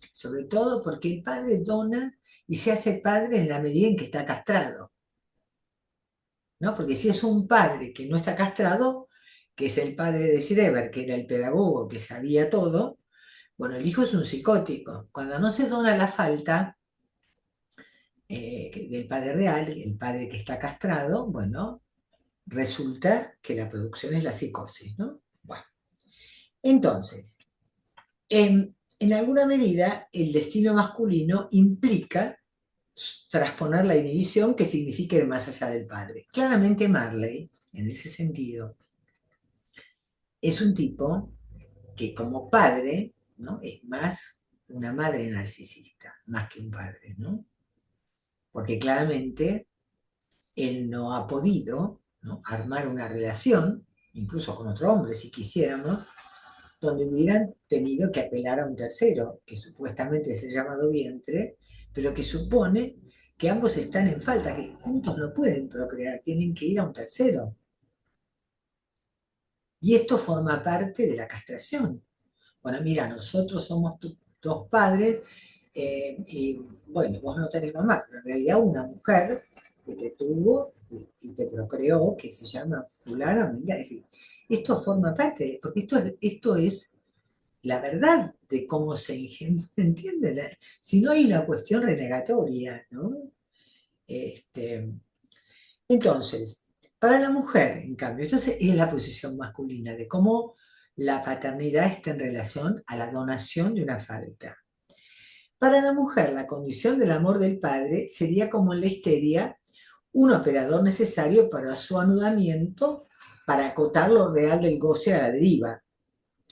Sobre todo porque el padre dona y se hace padre en la medida en que está castrado, ¿no? Porque si es un padre que no está castrado, que es el padre de Schreber, que era el pedagogo que sabía todo, bueno, el hijo es un psicótico. Cuando no se dona la falta del padre real, el padre que está castrado, bueno, resulta que la producción es la psicosis, ¿no? Bueno, entonces, en alguna medida, el destino masculino implica transponer la inhibición que significa ir más allá del padre. Claramente Marley, en ese sentido, es un tipo que como padre, ¿no? Es más una madre narcisista, más que un padre, ¿no? Porque claramente él no ha podido, ¿no?, armar una relación, incluso con otro hombre, si quisiéramos, donde hubieran tenido que apelar a un tercero, que supuestamente es el llamado vientre, pero que supone que ambos están en falta, que juntos no pueden procrear, tienen que ir a un tercero. Y esto forma parte de la castración. Bueno, mira, nosotros somos dos padres, y bueno, vos no tenés mamá, pero en realidad una mujer que te tuvo y te procreó, que se llama fulana, mira, es decir, esto forma parte, porque esto es la verdad de cómo se engendra, ¿entiendes? Si no hay una cuestión renegatoria, ¿no? Este, entonces, para la mujer, en cambio, entonces es la posición masculina de cómo la paternidad está en relación a la donación de una falta. Para la mujer, la condición del amor del padre sería como en la histeria, un operador necesario para su anudamiento, para acotar lo real del goce a la deriva.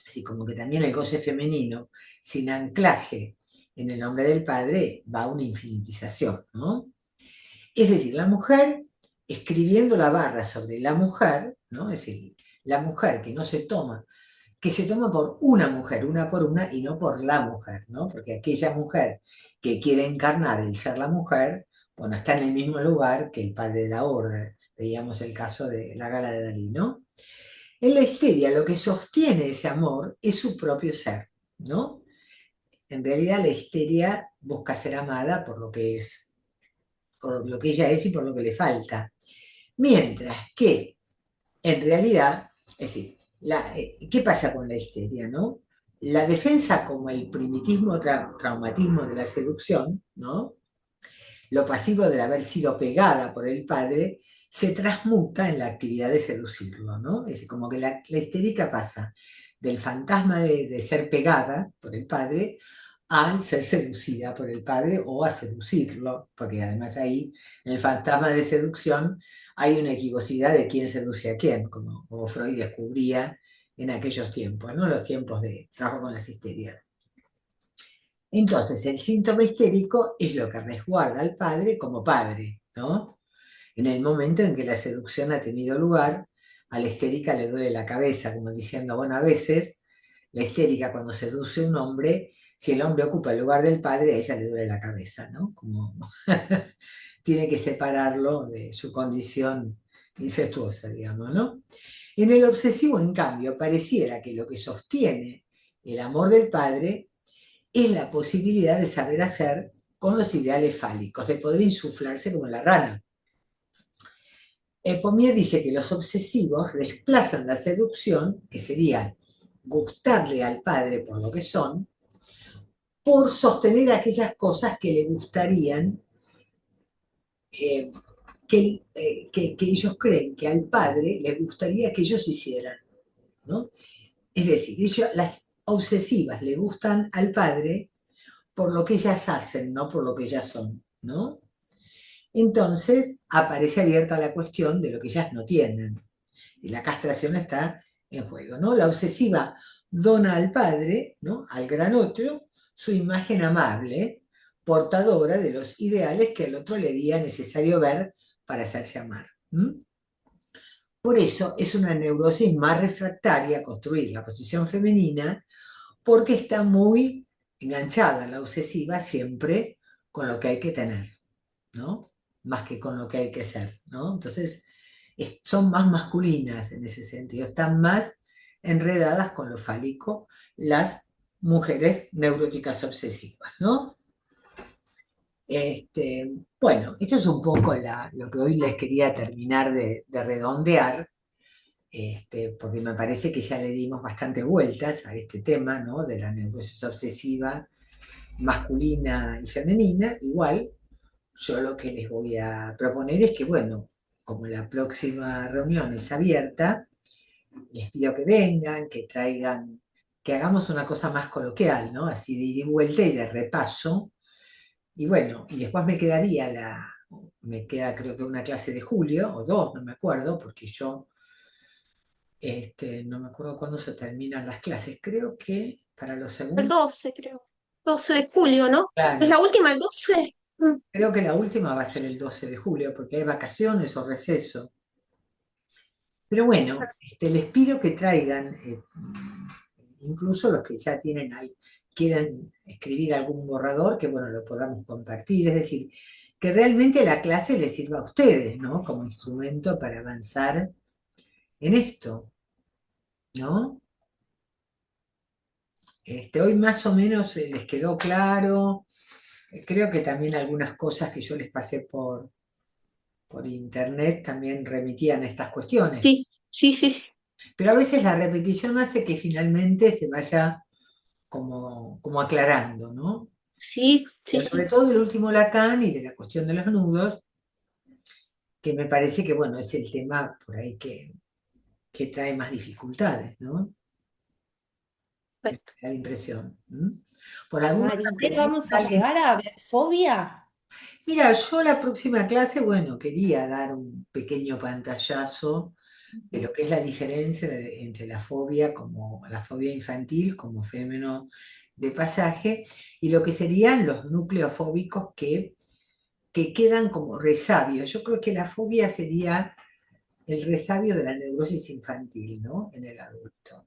Así como que también el goce femenino, sin anclaje en el nombre del padre, va a una infinitización, ¿no? Es decir, la mujer escribiendo la barra sobre la mujer, ¿no? Es decir, la mujer que no se toma, que se toma por una mujer, una por una, y no por la mujer, ¿no? Porque aquella mujer que quiere encarnar el ser la mujer, bueno, está en el mismo lugar que el padre de la horda. Veíamos el caso de la gala de Dalí, ¿no? En la histeria lo que sostiene ese amor es su propio ser, ¿no? En realidad la histeria busca ser amada por lo que es, por lo que ella es y por lo que le falta. Mientras que, en realidad, es decir, ¿qué pasa con la histeria, no? La defensa como el primitismo traumatismo de la seducción, ¿no? Lo pasivo de haber sido pegada por el padre se transmuta en la actividad de seducirlo, ¿no? Es decir, como que la histérica pasa del fantasma de ser pegada por el padre al ser seducida por el padre o a seducirlo, porque además ahí en el fantasma de seducción hay una equivocidad de quién seduce a quién, como Freud descubría en aquellos tiempos, ¿no? Los tiempos de trabajo con las histerias. Entonces, el síntoma histérico es lo que resguarda al padre como padre, ¿no? En el momento en que la seducción ha tenido lugar, a la histérica le duele la cabeza, como diciendo, bueno, a veces la histérica cuando seduce a un hombre, si el hombre ocupa el lugar del padre, a ella le duele la cabeza, ¿no? Como tiene que separarlo de su condición incestuosa, digamos, ¿no? En el obsesivo, en cambio, pareciera que lo que sostiene el amor del padre es la posibilidad de saber hacer con los ideales fálicos, de poder insuflarse como la rana. Pommier dice que los obsesivos desplazan la seducción, que sería gustarle al padre por lo que son, por sostener aquellas cosas que le gustarían, eh, que ellos creen que al padre les gustaría que ellos hicieran, ¿no? Es decir, las obsesivas le gustan al padre por lo que ellas hacen, no por lo que ellas son, ¿no? Entonces aparece abierta la cuestión de lo que ellas no tienen. Y la castración está en juego, ¿no? La obsesiva dona al padre, ¿no?, al gran otro, su imagen amable, portadora de los ideales que al otro le haría necesario ver para hacerse amar. Por eso es una neurosis más refractaria a construir la posición femenina, porque está muy enganchada la obsesiva siempre con lo que hay que tener, ¿no? Más que con lo que hay que ser, ¿no? Entonces, son más masculinas en ese sentido, están más enredadas con lo fálico las mujeres neuróticas obsesivas, ¿no? Bueno, esto es un poco lo que hoy les quería terminar de redondear, porque me parece que ya le dimos bastante vueltas a este tema, ¿no?, de la neurosis obsesiva masculina y femenina. Igual, yo lo que les voy a proponer es que, bueno, como la próxima reunión es abierta, les pido que vengan, que traigan, que hagamos una cosa más coloquial, ¿no? Así de ida y vuelta y de repaso. Y bueno, y después me queda creo que una clase de julio, o dos, no me acuerdo, porque yo No me acuerdo cuándo se terminan las clases, creo que para los El segundos, 12, creo. 12 de julio, ¿no? ¿Es claro, la última el 12? creo que la última va a ser el 12 de julio, porque hay vacaciones o receso. Pero bueno, les pido que traigan, incluso los que ya tienen ahí, quieran escribir algún borrador, que bueno, lo podamos compartir, es decir, que realmente la clase les sirva a ustedes, ¿no? Como instrumento para avanzar en esto, ¿no? Hoy más o menos les quedó claro, creo que también algunas cosas que yo les pasé por internet también remitían a estas cuestiones, Sí, sí, sí, sí. pero a veces la repetición hace que finalmente se vaya como aclarando, ¿no? Sí, sí, Pero sobre sí. todo del último Lacan y de la cuestión de los nudos, que me parece que, bueno, es el tema por ahí que trae más dificultades, ¿no? Me Perfecto. da la impresión. ¿M? Por alguna Maribel, ¿vamos a llegar a ver fobia? Mira, yo la próxima clase, bueno, quería dar un pequeño pantallazo de lo que es la diferencia entre la fobia como la fobia infantil como fenómeno de pasaje y lo que serían los núcleos fóbicos que quedan como resabios. Yo creo que la fobia sería el resabio de la neurosis infantil, ¿no? En el adulto.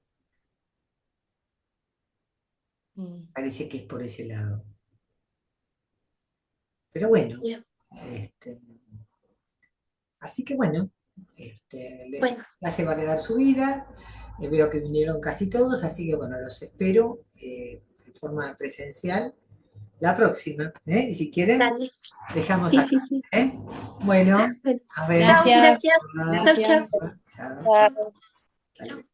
Mm. Parece que es por ese lado. Pero bueno, Bien. este, así que bueno, Bueno, ya se va a quedar su vida. Veo que vinieron casi todos, así que bueno, los espero en forma presencial la próxima. ¿Eh? Y si quieren, dale. dejamos Sí, acá. sí, sí. ¿Eh? Bueno, Bueno. a ver. Chao, Gracias, gracias. Ah, Chao, chao. gracias. chao. Chao. Hasta luego.